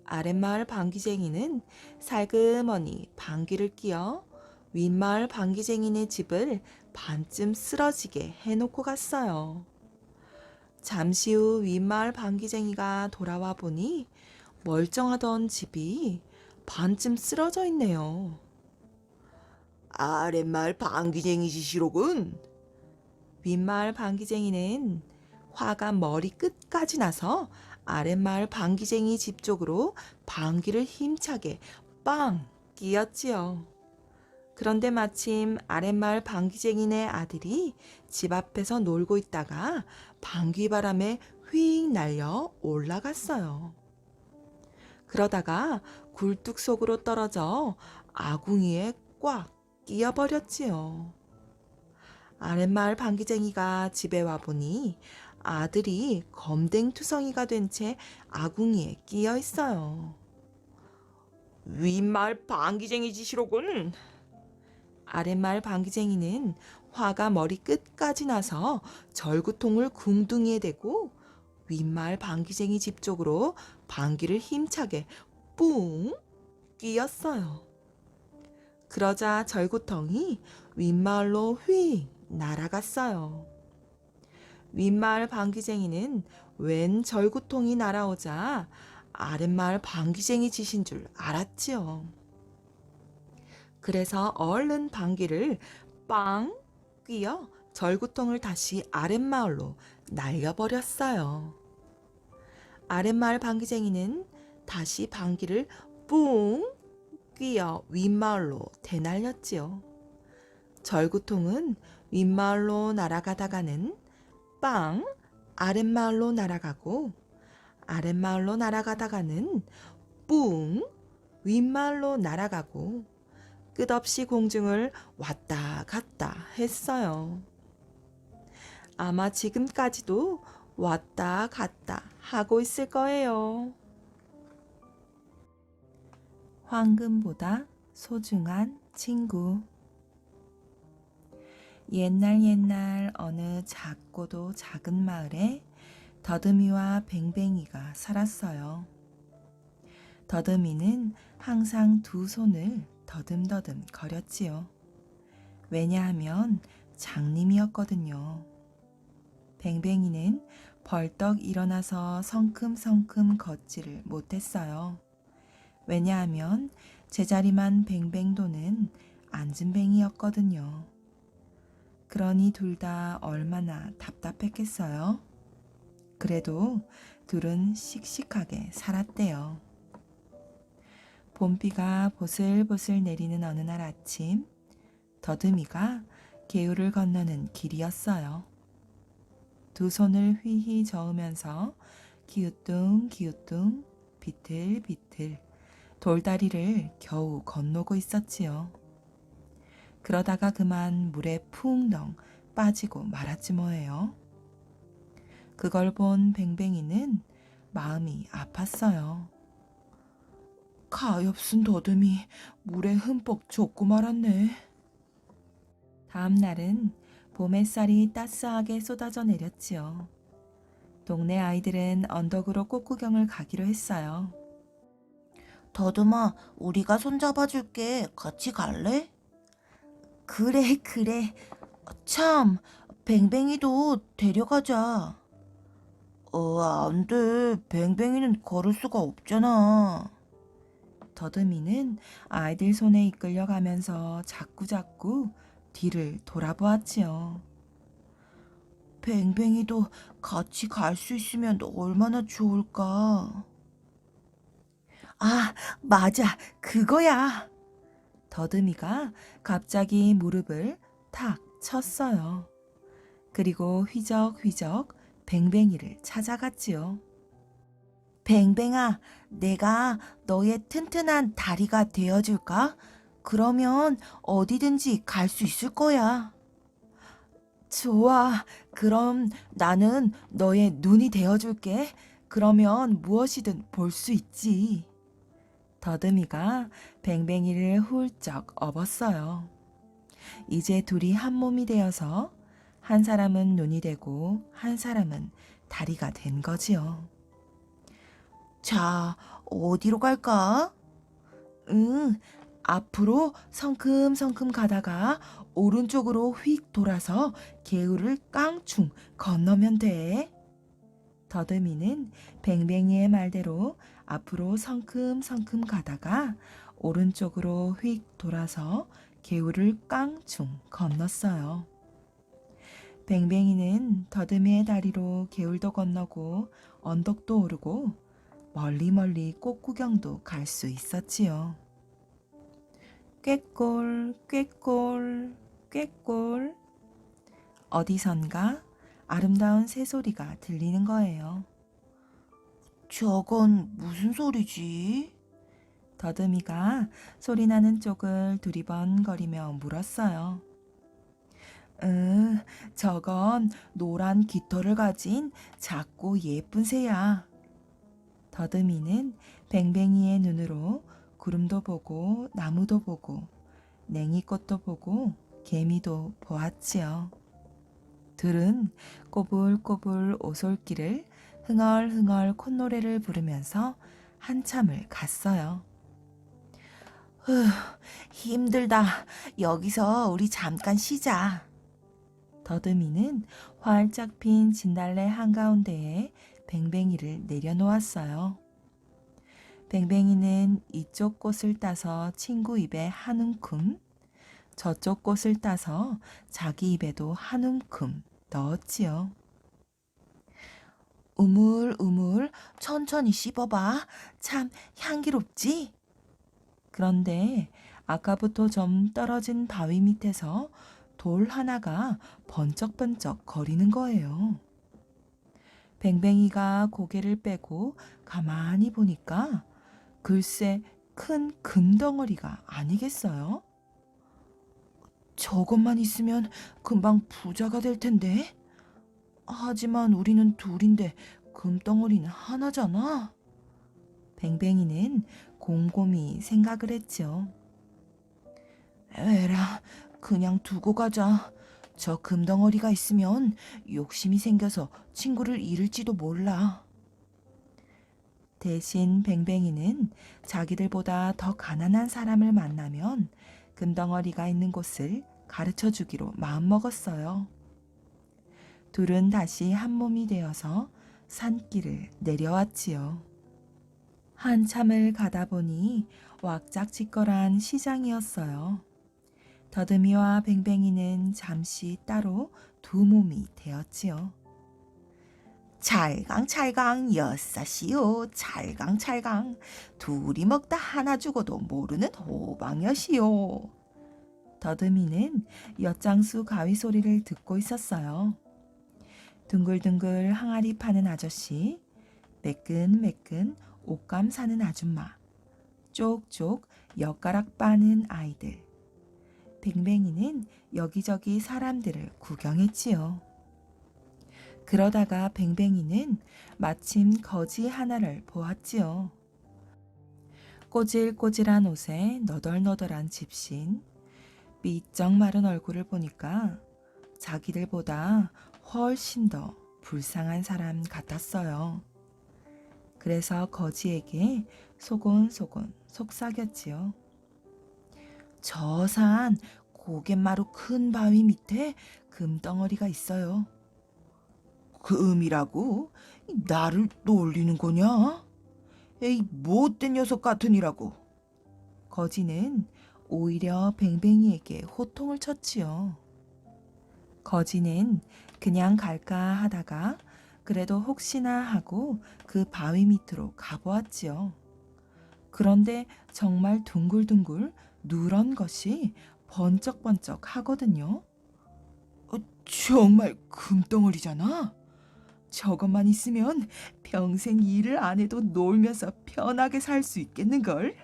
Speaker 1: 아랫마을 방귀쟁이는 살그머니 방귀를 뀌어 윗마을 방귀쟁이네 집을 반쯤 쓰러지게 해놓고 갔어요. 잠시 후 윗마을 방귀쟁이가 돌아와 보니 멀쩡하던 집이 반쯤 쓰러져 있네요. 아랫마을 방귀쟁이 짓이로군. 윗마을 방귀쟁이는 화가 머리 끝까지 나서 아랫마을 방귀쟁이 집 쪽으로 방귀를 힘차게 빵 끼었지요. 그런데 마침 아랫마을 방귀쟁이네 아들이 집 앞에서 놀고 있다가 방귀바람에 휙 날려 올라갔어요. 그러다가 굴뚝 속으로 떨어져 아궁이에 꽉 끼어버렸지요. 아랫마을 방귀쟁이가 집에 와보니 아들이 검댕투성이가 된 채 아궁이에 끼어 있어요. 윗마을 방귀쟁이 짓이로군. 아랫마을 방귀쟁이는 화가 머리 끝까지 나서 절구통을 궁둥이에 대고 윗마을 방귀쟁이 집 쪽으로 방귀를 힘차게 뿡 끼었어요. 그러자 절구통이 윗마을로 휙 날아갔어요. 윗마을 방귀쟁이는 웬 절구통이 날아오자 아랫마을 방귀쟁이 짓인 줄 알았지요. 그래서 얼른 방귀를 빵 뀌어 절구통을 다시 아랫마을로 날려버렸어요. 아랫마을 방귀쟁이는 다시 방귀를 뿡 뀌어 윗마을로 되날렸지요. 절구통은 윗마을로 날아가다가는 빵 아랫마을로 날아가고 아랫마을로 날아가다가는 뿡 윗마을로 날아가고 끝없이 공중을 왔다 갔다 했어요. 아마 지금까지도 왔다 갔다 하고 있을 거예요. 황금보다 소중한 친구. 옛날 어느 작고도 작은 마을에 더듬이와 뱅뱅이가 살았어요. 더듬이는 항상 두 손을 더듬더듬 거렸지요. 왜냐하면 장님이었거든요. 뱅뱅이는 벌떡 일어나서 성큼성큼 걷지를 못했어요. 왜냐하면 제자리만 뱅뱅 도는 앉은뱅이였거든요. 그러니 둘 다 얼마나 답답했겠어요. 그래도 둘은 씩씩하게 살았대요. 봄비가 보슬보슬 내리는 어느 날 아침, 더듬이가 개울을 건너는 길이었어요. 두 손을 휘휘 저으면서 기우뚱기우뚱 비틀비틀 돌다리를 겨우 건너고 있었지요. 그러다가 그만 물에 푹 덩 빠지고 말았지 뭐예요. 그걸 본 뱅뱅이는 마음이 아팠어요. 가엾은 더듬이 물에 흠뻑 젖고 말았네. 다음 날은 봄 햇살이 따스하게 쏟아져 내렸지요. 동네 아이들은 언덕으로 꽃구경을 가기로 했어요. 더듬아, 우리가 손잡아줄게. 같이 갈래? 그래, 그래. 참, 뱅뱅이도 데려가자. 안 돼. 뱅뱅이는 걸을 수가 없잖아. 더듬이는 아이들 손에 이끌려가면서 자꾸자꾸 뒤를 돌아보았지요. 뱅뱅이도 같이 갈 수 있으면 얼마나 좋을까. 아, 맞아. 그거야. 더듬이가 갑자기 무릎을 탁 쳤어요. 그리고 휘적휘적 뱅뱅이를 찾아갔지요. 뱅뱅아, 내가 너의 튼튼한 다리가 되어줄까? 그러면 어디든지 갈 수 있을 거야. 좋아. 그럼 나는 너의 눈이 되어줄게. 그러면 무엇이든 볼 수 있지. 더듬이가 뱅뱅이를 훌쩍 업었어요. 이제 둘이 한 몸이 되어서 한 사람은 눈이 되고 한 사람은 다리가 된 거지요. 자, 어디로 갈까? 응, 앞으로 성큼성큼 가다가 오른쪽으로 휙 돌아서 개울을 깡충 건너면 돼. 더듬이는 뱅뱅이의 말대로 앞으로 성큼성큼 가다가 오른쪽으로 휙 돌아서 개울을 깡충 건넜어요. 뱅뱅이는 더듬이의 다리로 개울도 건너고 언덕도 오르고 멀리 꽃구경도 갈 수 있었지요. 꾀꼴, 꾀꼴, 꾀꼴. 어디선가 아름다운 새소리가 들리는 거예요. 저건 무슨 소리지? 더듬이가 소리나는 쪽을 두리번거리며 물었어요. 저건 노란 깃털을 가진 작고 예쁜 새야. 더듬이는 뱅뱅이의 눈으로 구름도 보고 나무도 보고 냉이꽃도 보고 개미도 보았지요. 둘은 꼬불꼬불 오솔길을 흥얼흥얼 콧노래를 부르면서 한참을 갔어요. 힘들다. 여기서 우리 잠깐 쉬자. 더듬이는 활짝 핀 진달래 한가운데에 뱅뱅이를 내려놓았어요. 뱅뱅이는 이쪽 꽃을 따서 친구 입에 한 움큼, 저쪽 꽃을 따서 자기 입에도 한 움큼 넣었지요. 우물우물 천천히 씹어봐. 참 향기롭지? 그런데 아까부터 좀 떨어진 바위 밑에서 돌 하나가 번쩍번쩍 거리는 거예요. 뱅뱅이가 고개를 빼고 가만히 보니까 글쎄 큰 금덩어리가 아니겠어요? 저것만 있으면 금방 부자가 될 텐데. 하지만 우리는 둘인데 금덩어리는 하나잖아. 뱅뱅이는 곰곰이 생각을 했죠. 에라, 그냥 두고 가자. 저 금덩어리가 있으면 욕심이 생겨서 친구를 잃을지도 몰라. 대신 뱅뱅이는 자기들보다 더 가난한 사람을 만나면 금덩어리가 있는 곳을 가르쳐 주기로 마음먹었어요. 둘은 다시 한 몸이 되어서 산길을 내려왔지요. 한참을 가다 보니 왁작지껄한 시장이었어요. 더듬이와 뱅뱅이는 잠시 따로 두 몸이 되었지요. 찰강찰강 여사시오. 찰강찰강 둘이 먹다 하나 죽어도 모르는 호방여시오. 더듬이는 엿장수 가위 소리를 듣고 있었어요. 둥글둥글 항아리 파는 아저씨, 매끈매끈 옷감 사는 아줌마, 쪽쪽 엿가락 빠는 아이들. 뱅뱅이는 여기저기 사람들을 구경했지요. 그러다가 뱅뱅이는 마침 거지 하나를 보았지요. 꼬질꼬질한 옷에 너덜너덜한 집신, 삐쩍 마른 얼굴을 보니까 자기들보다 훨씬 더 불쌍한 사람 같았어요. 그래서 거지에게 소곤소곤 속삭였지요. 저 산 고갯마루 큰 바위 밑에 금덩어리가 있어요. 금이라고? 나를 놀리는 거냐? 에이, 못된 녀석 같으니라고. 거지는 오히려 뱅뱅이에게 호통을 쳤지요. 거지는 그냥 갈까 하다가 그래도 혹시나 하고 그 바위 밑으로 가보았지요. 그런데 정말 둥글둥글 누런 것이 번쩍번쩍 하거든요. 정말 금덩어리잖아. 저것만 있으면 평생 일을 안 해도 놀면서 편하게 살 수 있겠는걸?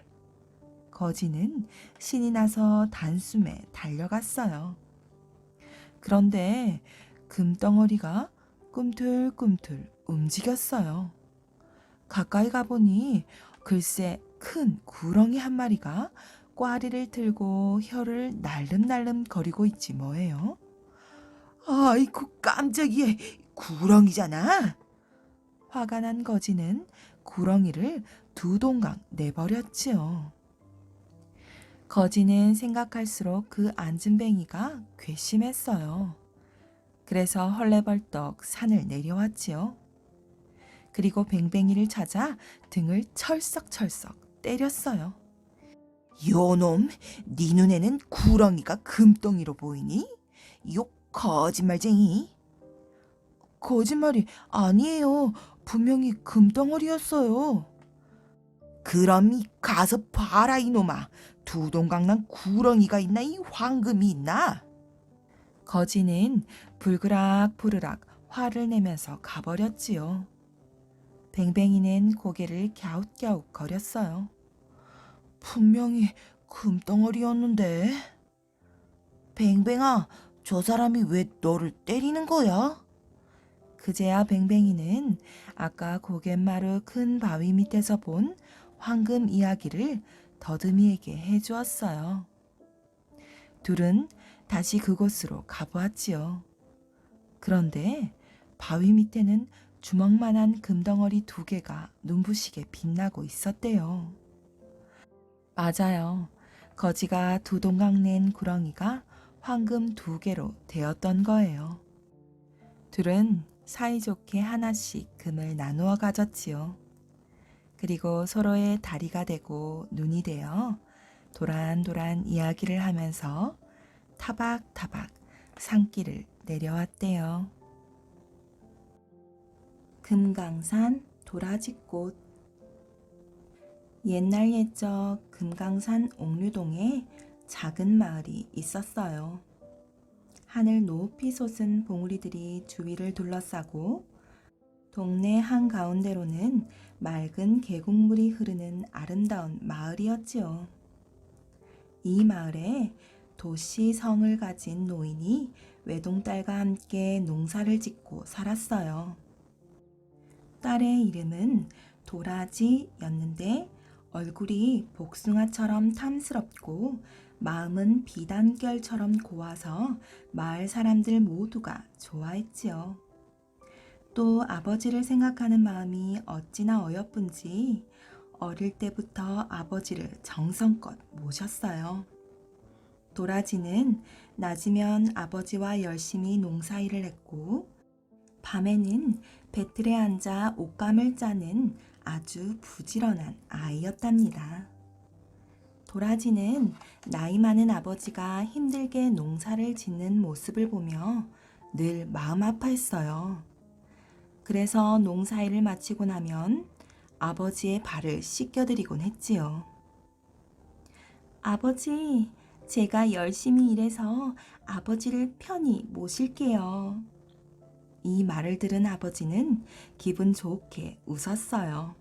Speaker 1: 거지는 신이 나서 단숨에 달려갔어요. 그런데 금덩어리가 꿈틀꿈틀 움직였어요. 가까이 가보니 글쎄 큰 구렁이 한 마리가 꽈리를 들고 혀를 날름날름 거리고 있지 뭐예요. 아이고 깜짝이야, 구렁이잖아. 화가 난 거지는 구렁이를 두 동강 내버렸지요. 거지는 생각할수록 그 안진뱅이가 괘씸했어요. 그래서 헐레벌떡 산을 내려왔지요. 그리고 뱅뱅이를 찾아 등을 철썩철썩 때렸어요. 요놈, 네 눈에는 구렁이가 금덩이로 보이니? 요 거짓말쟁이. 거짓말이 아니에요. 분명히 금덩어리였어요. 그럼 가서 봐라 이놈아. 두 동강난 구렁이가 있나 이 황금이 있나? 거지는 불그락부르락 화를 내면서 가버렸지요. 뱅뱅이는 고개를 갸웃갸웃 거렸어요. 분명히 금덩어리였는데. 뱅뱅아, 저 사람이 왜 너를 때리는 거야? 그제야 뱅뱅이는 아까 고갯마루 큰 바위 밑에서 본 황금 이야기를 더듬이에게 해주었어요. 둘은 다시 그곳으로 가보았지요. 그런데 바위 밑에는 주먹만한 금덩어리 두 개가 눈부시게 빛나고 있었대요. 맞아요. 거지가 두 동강 낸 구렁이가 황금 두 개로 되었던 거예요. 둘은 사이좋게 하나씩 금을 나누어 가졌지요. 그리고 서로의 다리가 되고 눈이 되어 도란도란 이야기를 하면서 타박타박 산길을 내려왔대요. 금강산 도라지꽃. 옛날 옛적 금강산 옥류동에 작은 마을이 있었어요. 하늘 높이 솟은 봉우리들이 주위를 둘러싸고 동네 한가운데로는 맑은 계곡물이 흐르는 아름다운 마을이었지요. 이 마을에 도시 성을 가진 노인이 외동딸과 함께 농사를 짓고 살았어요. 딸의 이름은 도라지였는데 얼굴이 복숭아처럼 탐스럽고 마음은 비단결처럼 고와서 마을 사람들 모두가 좋아했지요. 또 아버지를 생각하는 마음이 어찌나 어여쁜지 어릴 때부터 아버지를 정성껏 모셨어요. 도라지는 낮이면 아버지와 열심히 농사일을 했고 밤에는 배틀에 앉아 옷감을 짜는 아주 부지런한 아이였답니다. 도라지는 나이 많은 아버지가 힘들게 농사를 짓는 모습을 보며 늘 마음 아파했어요. 그래서 농사일을 마치고 나면 아버지의 발을 씻겨드리곤 했지요. 아버지, 제가 열심히 일해서 아버지를 편히 모실게요. 이 말을 들은 아버지는 기분 좋게 웃었어요.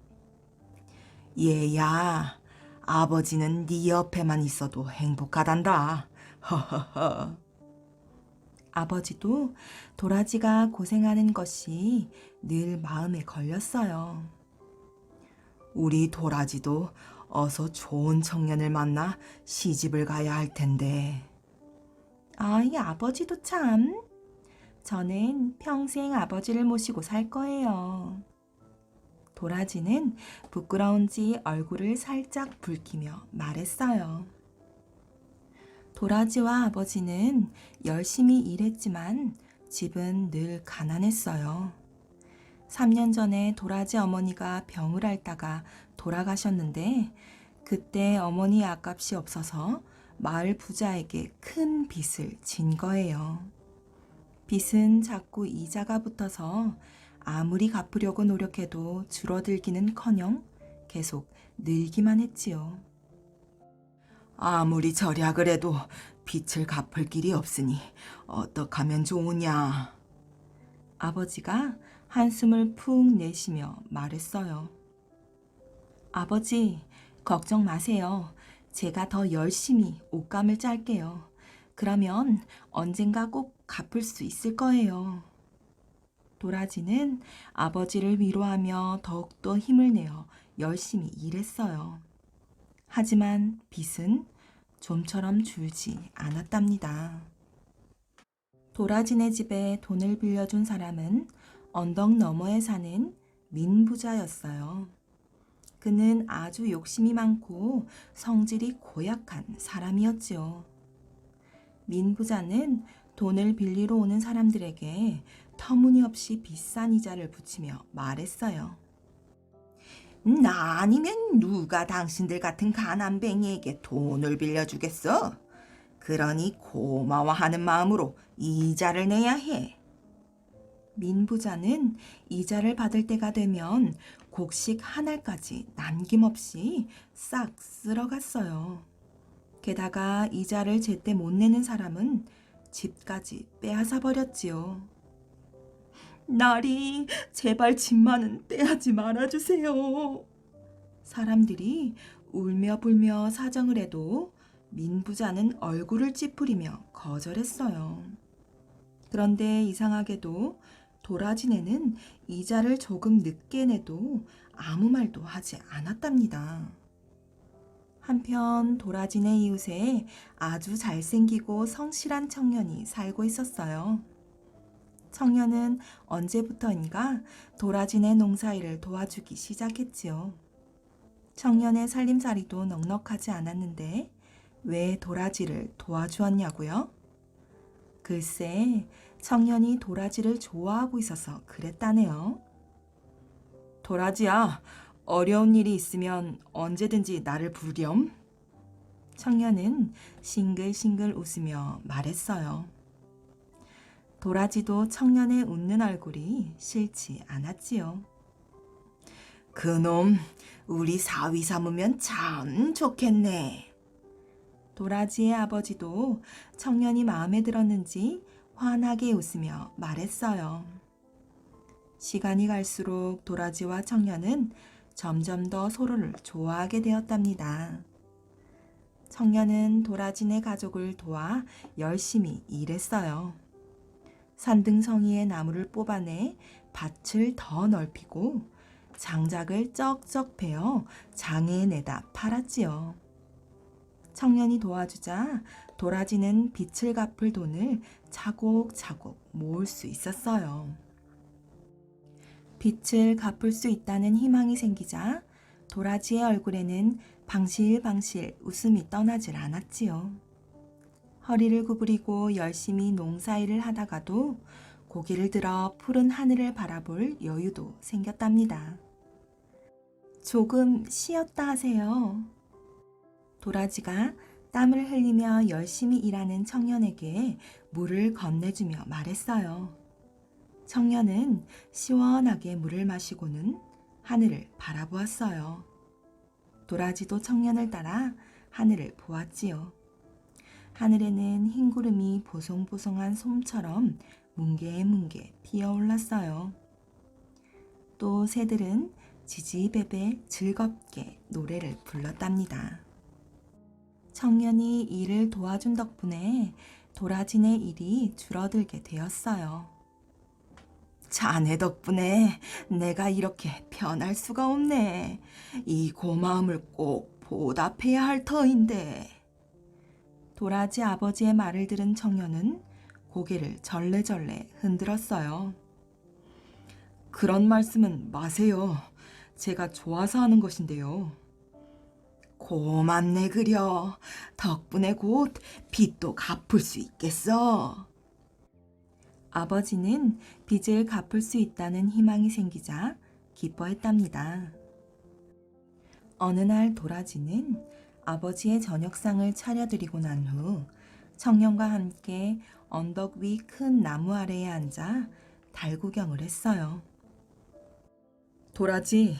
Speaker 1: 얘야, 아버지는 네 옆에만 있어도 행복하단다. 허허허. 아버지도 도라지가 고생하는 것이 늘 마음에 걸렸어요. 우리 도라지도 어서 좋은 청년을 만나 시집을 가야 할 텐데. 이 아버지도 참. 저는 평생 아버지를 모시고 살 거예요. 도라지는 부끄러운지 얼굴을 살짝 붉히며 말했어요. 도라지와 아버지는 열심히 일했지만 집은 늘 가난했어요. 3년 전에 도라지 어머니가 병을 앓다가 돌아가셨는데 그때 어머니 약값이 없어서 마을 부자에게 큰 빚을 진 거예요. 빚은 자꾸 이자가 붙어서 아무리 갚으려고 노력해도 줄어들기는커녕 계속 늘기만 했지요. 아무리 절약을 해도 빚을 갚을 길이 없으니 어떡하면 좋으냐. 아버지가 한숨을 푹 내쉬며 말했어요. 아버지, 걱정 마세요. 제가 더 열심히 옷감을 짤게요. 그러면 언젠가 꼭 갚을 수 있을 거예요. 도라지는 아버지를 위로하며 더욱더 힘을 내어 열심히 일했어요. 하지만 빚은 좀처럼 줄지 않았답니다. 도라지네 집에 돈을 빌려준 사람은 언덕 너머에 사는 민부자였어요. 그는 아주 욕심이 많고 성질이 고약한 사람이었지요. 민부자는 돈을 빌리러 오는 사람들에게 터무니없이 비싼 이자를 붙이며 말했어요. 나 아니면 누가 당신들 같은 가난뱅이에게 돈을 빌려주겠어? 그러니 고마워하는 마음으로 이자를 내야 해. 민부자는 이자를 받을 때가 되면 곡식 한 알까지 남김없이 싹 쓸어갔어요. 게다가 이자를 제때 못 내는 사람은 집까지 빼앗아 버렸지요. 나리, 제발 집만은 빼앗지 말아주세요. 사람들이 울며 불며 사정을 해도 민부자는 얼굴을 찌푸리며 거절했어요. 그런데 이상하게도 도라지네는 이자를 조금 늦게 내도 아무 말도 하지 않았답니다. 한편 도라지네 이웃에 아주 잘생기고 성실한 청년이 살고 있었어요. 청년은 언제부터인가 도라지네 농사일을 도와주기 시작했지요. 청년의 살림살이도 넉넉하지 않았는데 왜 도라지를 도와주었냐고요? 글쎄, 청년이 도라지를 좋아하고 있어서 그랬다네요. 도라지야, 어려운 일이 있으면 언제든지 나를 부르렴. 청년은 싱글싱글 웃으며 말했어요. 도라지도 청년의 웃는 얼굴이 싫지 않았지요. 그놈, 우리 사위 삼으면 참 좋겠네. 도라지의 아버지도 청년이 마음에 들었는지 환하게 웃으며 말했어요. 시간이 갈수록 도라지와 청년은 점점 더 서로를 좋아하게 되었답니다. 청년은 도라지네 가족을 도와 열심히 일했어요. 산등성이의 나무를 뽑아내 밭을 더 넓히고 장작을 쩍쩍 베어 장에 내다 팔았지요. 청년이 도와주자 도라지는 빚을 갚을 돈을 차곡차곡 모을 수 있었어요. 빚을 갚을 수 있다는 희망이 생기자 도라지의 얼굴에는 방실방실 웃음이 떠나질 않았지요. 허리를 구부리고 열심히 농사일을 하다가도 고개를 들어 푸른 하늘을 바라볼 여유도 생겼답니다. 조금 쉬었다 하세요. 도라지가 땀을 흘리며 열심히 일하는 청년에게 물을 건네주며 말했어요. 청년은 시원하게 물을 마시고는 하늘을 바라보았어요. 도라지도 청년을 따라 하늘을 보았지요. 하늘에는 흰 구름이 보송보송한 솜처럼 뭉게뭉게 피어올랐어요. 또 새들은 지지배배 즐겁게 노래를 불렀답니다. 청년이 일을 도와준 덕분에 도라지네 일이 줄어들게 되었어요. 자네 덕분에 내가 이렇게 편할 수가 없네. 이 고마움을 꼭 보답해야 할 터인데. 도라지 아버지의 말을 들은 청년은 고개를 절레절레 흔들었어요. 그런 말씀은 마세요. 제가 좋아서 하는 것인데요. 고맙네 그려. 덕분에 곧 빚도 갚을 수 있겠어. 아버지는 빚을 갚을 수 있다는 희망이 생기자 기뻐했답니다. 어느 날 도라지는 아버지의 저녁상을 차려드리고 난 후 청년과 함께 언덕 위 큰 나무 아래에 앉아 달구경을 했어요. 도라지,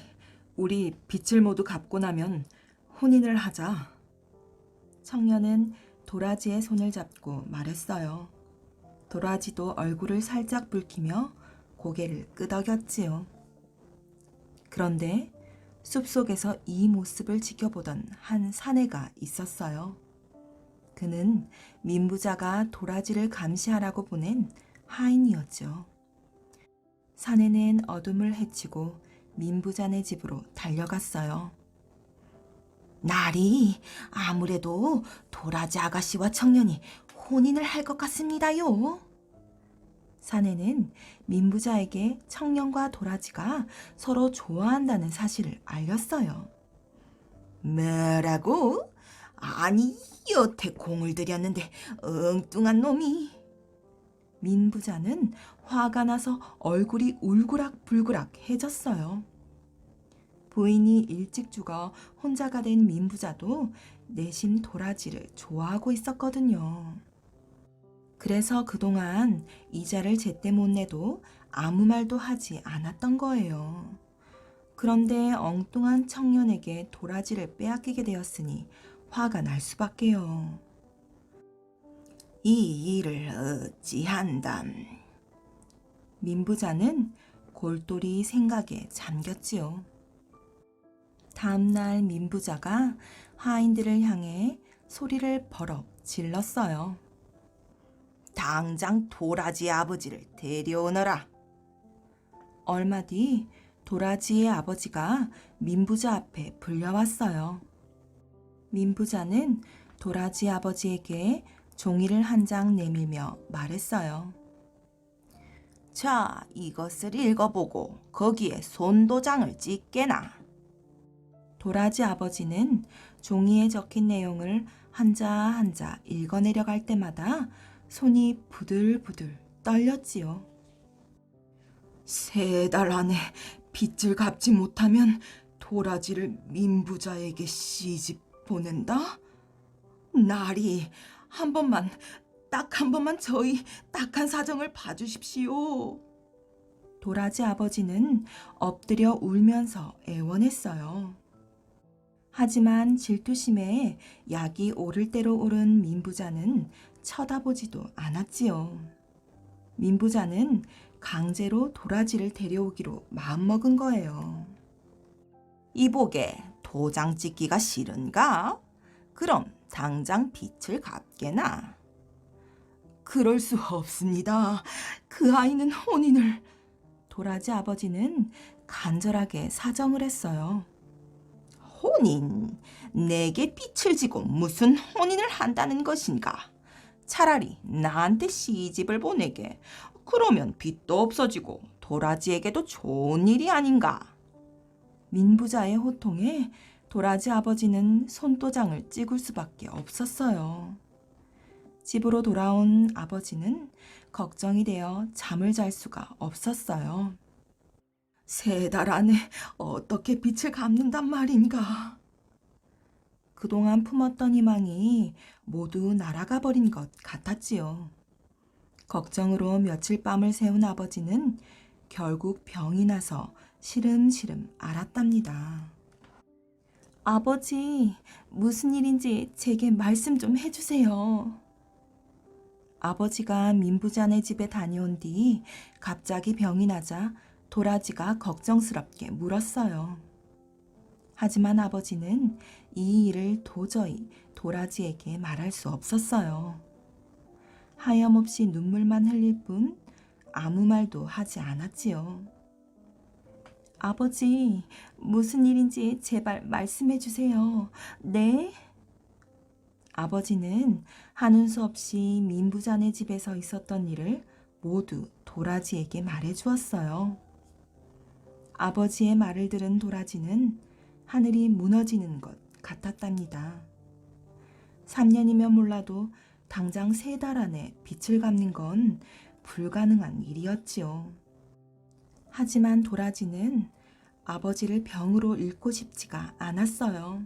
Speaker 1: 우리 빚을 모두 갚고 나면 혼인을 하자. 청년은 도라지의 손을 잡고 말했어요. 도라지도 얼굴을 살짝 붉히며 고개를 끄덕였지요. 그런데 숲속에서 이 모습을 지켜보던 한 사내가 있었어요. 그는 민부자가 도라지를 감시하라고 보낸 하인이었죠. 사내는 어둠을 헤치고 민부자네 집으로 달려갔어요. 날이 아무래도 도라지 아가씨와 청년이 혼인을 할 것 같습니다요. 사내는 민부자에게 청년과 도라지가 서로 좋아한다는 사실을 알렸어요. 뭐라고? 아니, 여태 공을 들였는데 엉뚱한 놈이. 민부자는 화가 나서 얼굴이 울그락불그락해졌어요. 부인이 일찍 죽어 혼자가 된 민부자도 내심 도라지를 좋아하고 있었거든요. 그래서 그동안 이자를 제때 못 내도 아무 말도 하지 않았던 거예요. 그런데 엉뚱한 청년에게 도라지를 빼앗기게 되었으니 화가 날 수밖에요. 이 일을 어찌한담. 민부자는 골똘히 생각에 잠겼지요. 다음날 민부자가 하인들을 향해 소리를 버럭 질렀어요. 당장 도라지 아버지를 데려오너라. 얼마 뒤 도라지의 아버지가 민부자 앞에 불려왔어요. 민부자는 도라지 아버지에게 종이를 한 장 내밀며 말했어요. 자, 이것을 읽어보고 거기에 손도장을 찍게나. 도라지 아버지는 종이에 적힌 내용을 한자 한자 읽어내려갈 때마다 손이 부들부들 떨렸지요. 3달 안에 빚을 갚지 못하면 도라지를 민부자에게 시집 보낸다? 나리, 딱 한 번만 저희 딱한 사정을 봐주십시오. 도라지 아버지는 엎드려 울면서 애원했어요. 하지만 질투심에 약이 오를 대로 오른 민부자는 쳐다보지도 않았지요. 민부자는 강제로 도라지를 데려오기로 마음먹은 거예요. 이보게, 도장 찍기가 싫은가? 그럼 당장 빚을 갚게나. 그럴 수 없습니다. 그 아이는 혼인을. 도라지 아버지는 간절하게 사정을 했어요. 혼인? 내게 빚을 지고 무슨 혼인을 한다는 것인가? 차라리 나한테 시집을 보내게. 그러면 빚도 없어지고 도라지에게도 좋은 일이 아닌가? 민부자의 호통에 도라지 아버지는 손도장을 찍을 수밖에 없었어요. 집으로 돌아온 아버지는 걱정이 되어 잠을 잘 수가 없었어요. 3달 안에 어떻게 빚을 갚는단 말인가? 그동안 품었던 희망이 모두 날아가 버린 것 같았지요. 걱정으로 며칠 밤을 새운 아버지는 결국 병이 나서 시름시름 앓았답니다. 아버지, 무슨 일인지 제게 말씀 좀 해주세요. 아버지가 민부자네 집에 다녀온 뒤 갑자기 병이 나자 도라지가 걱정스럽게 물었어요. 하지만 아버지는 이 일을 도저히 도라지에게 말할 수 없었어요. 하염없이 눈물만 흘릴 뿐 아무 말도 하지 않았지요. 아버지, 무슨 일인지 제발 말씀해 주세요. 네? 아버지는 하는 수 없이 민부자네 집에서 있었던 일을 모두 도라지에게 말해 주었어요. 아버지의 말을 들은 도라지는 하늘이 무너지는 것 같았답니다. 3년이면 몰라도 당장 3달 안에 빚을 갚는 건 불가능한 일이었지요. 하지만 도라지는 아버지를 병으로 잃고 싶지가 않았어요.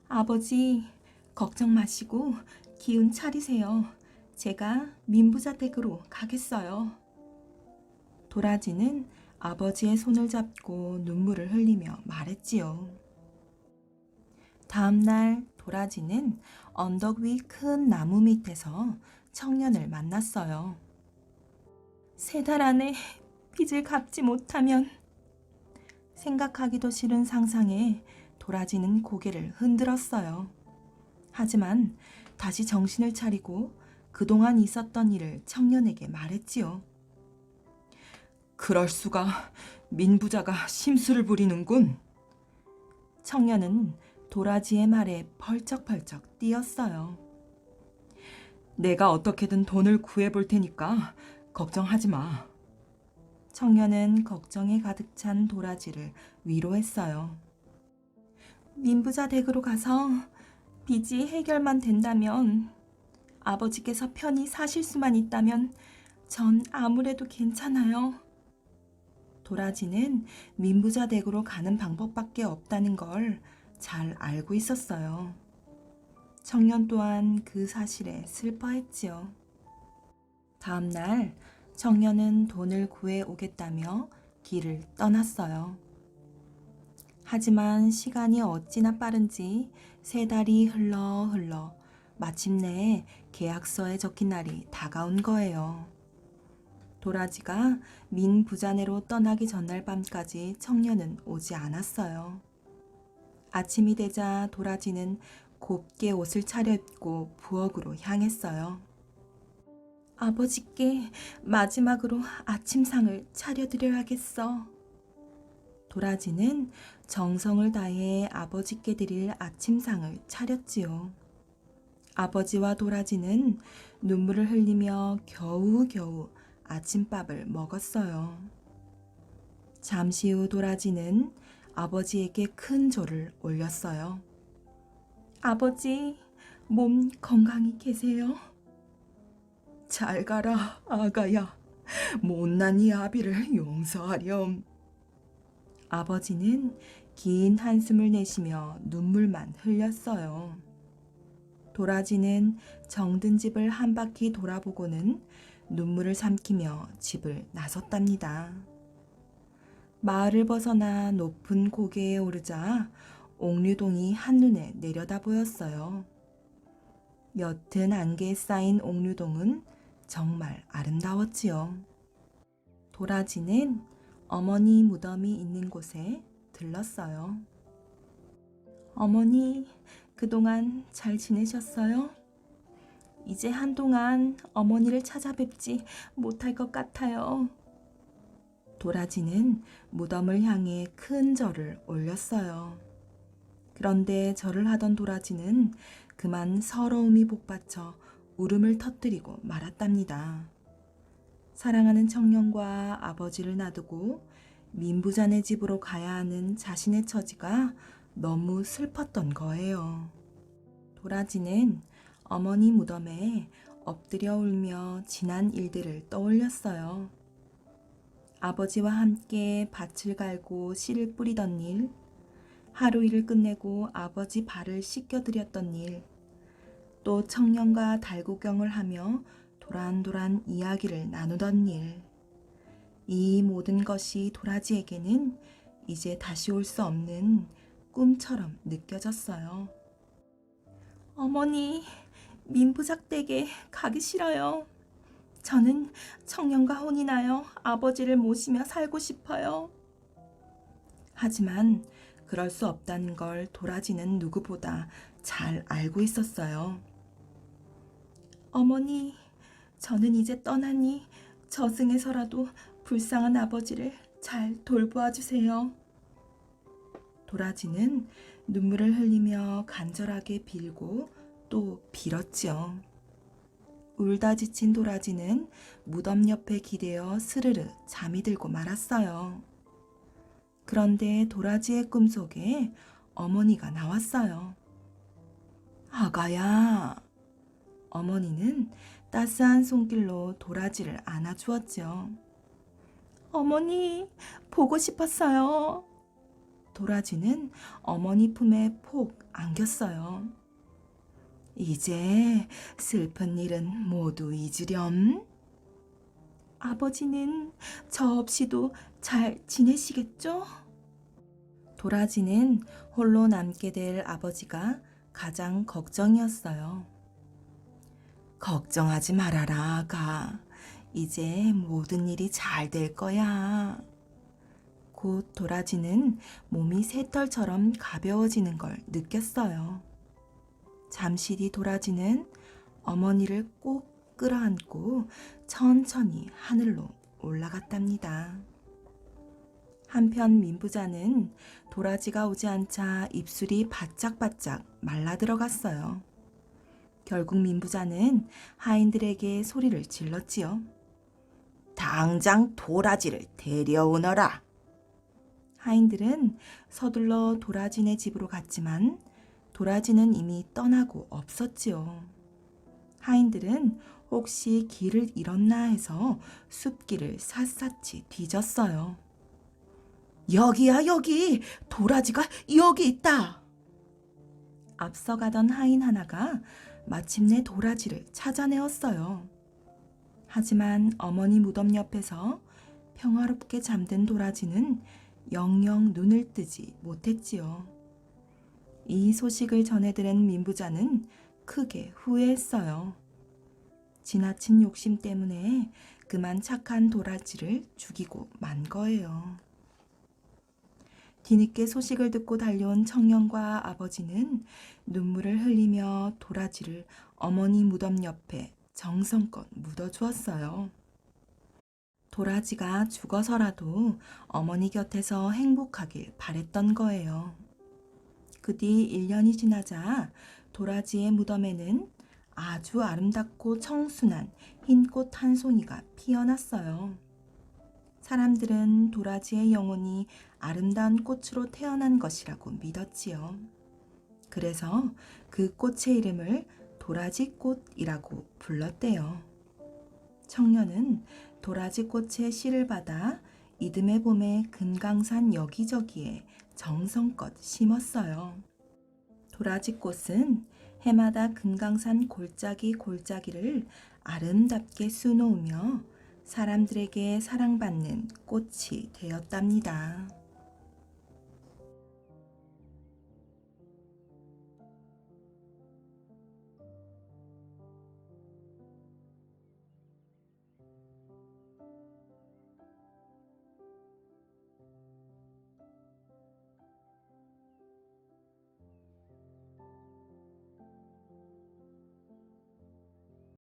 Speaker 1: 아버지, 걱정 마시고 기운 차리세요. 제가 민부자 댁으로 가겠어요. 도라지는 아버지의 손을 잡고 눈물을 흘리며 말했지요. 다음 날 도라지는 언덕 위 큰 나무 밑에서 청년을 만났어요. 3달 안에 빚을 갚지 못하면 생각하기도 싫은 상상에 도라지는 고개를 흔들었어요. 하지만 다시 정신을 차리고 그동안 있었던 일을 청년에게 말했지요. 그럴 수가, 민부자가 심술을 부리는군. 청년은 도라지의 말에 펄쩍펄쩍 뛰었어요. 내가 어떻게든 돈을 구해볼 테니까 걱정하지 마. 청년은 걱정에 가득 찬 도라지를 위로했어요. 민부자 댁으로 가서 빚이 해결만 된다면, 아버지께서 편히 사실 수만 있다면 전 아무래도 괜찮아요. 도라지는 민부자 댁으로 가는 방법밖에 없다는 걸 잘 알고 있었어요. 청년 또한 그 사실에 슬퍼했지요. 다음 날 청년은 돈을 구해 오겠다며 길을 떠났어요. 하지만 시간이 어찌나 빠른지 3달이 흘러 마침내 계약서에 적힌 날이 다가온 거예요. 도라지가 민 부자네로 떠나기 전날 밤까지 청년은 오지 않았어요. 아침이 되자 도라지는 곱게 옷을 차려입고 부엌으로 향했어요. 아버지께 마지막으로 아침상을 차려드려야겠어. 도라지는 정성을 다해 아버지께 드릴 아침상을 차렸지요. 아버지와 도라지는 눈물을 흘리며 겨우겨우 아침밥을 먹었어요. 잠시 후 도라지는 아버지에게 큰 절을 올렸어요. 아버지, 몸 건강히 계세요? 잘 가라, 아가야. 못난 이 아비를 용서하렴. 아버지는 긴 한숨을 내쉬며 눈물만 흘렸어요. 도라지는 정든 집을 한 바퀴 돌아보고는 눈물을 삼키며 집을 나섰답니다. 마을을 벗어나 높은 고개에 오르자 옥류동이 한눈에 내려다 보였어요. 옅은 안개에 쌓인 옥류동은 정말 아름다웠지요. 도라지는 어머니 무덤이 있는 곳에 들렀어요. 어머니, 그동안 잘 지내셨어요? 이제 한동안 어머니를 찾아뵙지 못할 것 같아요. 도라지는 무덤을 향해 큰 절을 올렸어요. 그런데 절을 하던 도라지는 그만 서러움이 복받쳐 울음을 터뜨리고 말았답니다. 사랑하는 청년과 아버지를 놔두고 민부자네 집으로 가야 하는 자신의 처지가 너무 슬펐던 거예요. 도라지는 어머니 무덤에 엎드려 울며 지난 일들을 떠올렸어요. 아버지와 함께 밭을 갈고 씨를 뿌리던 일, 하루 일을 끝내고 아버지 발을 씻겨드렸던 일, 또 청년과 달구경을 하며 도란도란 이야기를 나누던 일. 이 모든 것이 도라지에게는 이제 다시 올 수 없는 꿈처럼 느껴졌어요. 어머니, 민부작댁에 가기 싫어요. 저는 청년과 혼이 나요. 아버지를 모시며 살고 싶어요. 하지만 그럴 수 없다는 걸 도라지는 누구보다 잘 알고 있었어요. 어머니, 저는 이제 떠나니 저승에서라도 불쌍한 아버지를 잘 돌보아 주세요. 도라지는 눈물을 흘리며 간절하게 빌고 또 빌었지요. 울다 지친 도라지는 무덤 옆에 기대어 스르르 잠이 들고 말았어요. 그런데 도라지의 꿈속에 어머니가 나왔어요. 아가야. 어머니는 따스한 손길로 도라지를 안아주었죠. 어머니, 보고 싶었어요. 도라지는 어머니 품에 폭 안겼어요. 이제 슬픈 일은 모두 잊으렴. 아버지는 저 없이도 잘 지내시겠죠? 도라지는 홀로 남게 될 아버지가 가장 걱정이었어요. 걱정하지 말아라, 아가. 이제 모든 일이 잘 될 거야. 곧 도라지는 몸이 새털처럼 가벼워지는 걸 느꼈어요. 잠시 뒤 도라지는 어머니를 꼭 끌어안고 천천히 하늘로 올라갔답니다. 한편 민부자는 도라지가 오지 않자 입술이 바짝바짝 말라 들어갔어요. 결국 민부자는 하인들에게 소리를 질렀지요. 당장 도라지를 데려오너라. 하인들은 서둘러 도라지네 집으로 갔지만 도라지는 이미 떠나고 없었지요. 하인들은 혹시 길을 잃었나 해서 숲길을 샅샅이 뒤졌어요. 여기야, 여기! 도라지가 여기 있다! 앞서가던 하인 하나가 마침내 도라지를 찾아내었어요. 하지만 어머니 무덤 옆에서 평화롭게 잠든 도라지는 영영 눈을 뜨지 못했지요. 이 소식을 전해들은 민부자는 크게 후회했어요. 지나친 욕심 때문에 그만 착한 도라지를 죽이고 만 거예요. 뒤늦게 소식을 듣고 달려온 청년과 아버지는 눈물을 흘리며 도라지를 어머니 무덤 옆에 정성껏 묻어주었어요. 도라지가 죽어서라도 어머니 곁에서 행복하길 바랬던 거예요. 그 뒤 1년이 지나자 도라지의 무덤에는 아주 아름답고 청순한 흰 꽃 한 송이가 피어났어요. 사람들은 도라지의 영혼이 아름다운 꽃으로 태어난 것이라고 믿었지요. 그래서 그 꽃의 이름을 도라지꽃이라고 불렀대요. 청년은 도라지꽃의 씨를 받아 이듬해 봄에 금강산 여기저기에 정성껏 심었어요. 도라지꽃은 해마다 금강산 골짜기 골짜기를 아름답게 수놓으며 사람들에게 사랑받는 꽃이 되었답니다.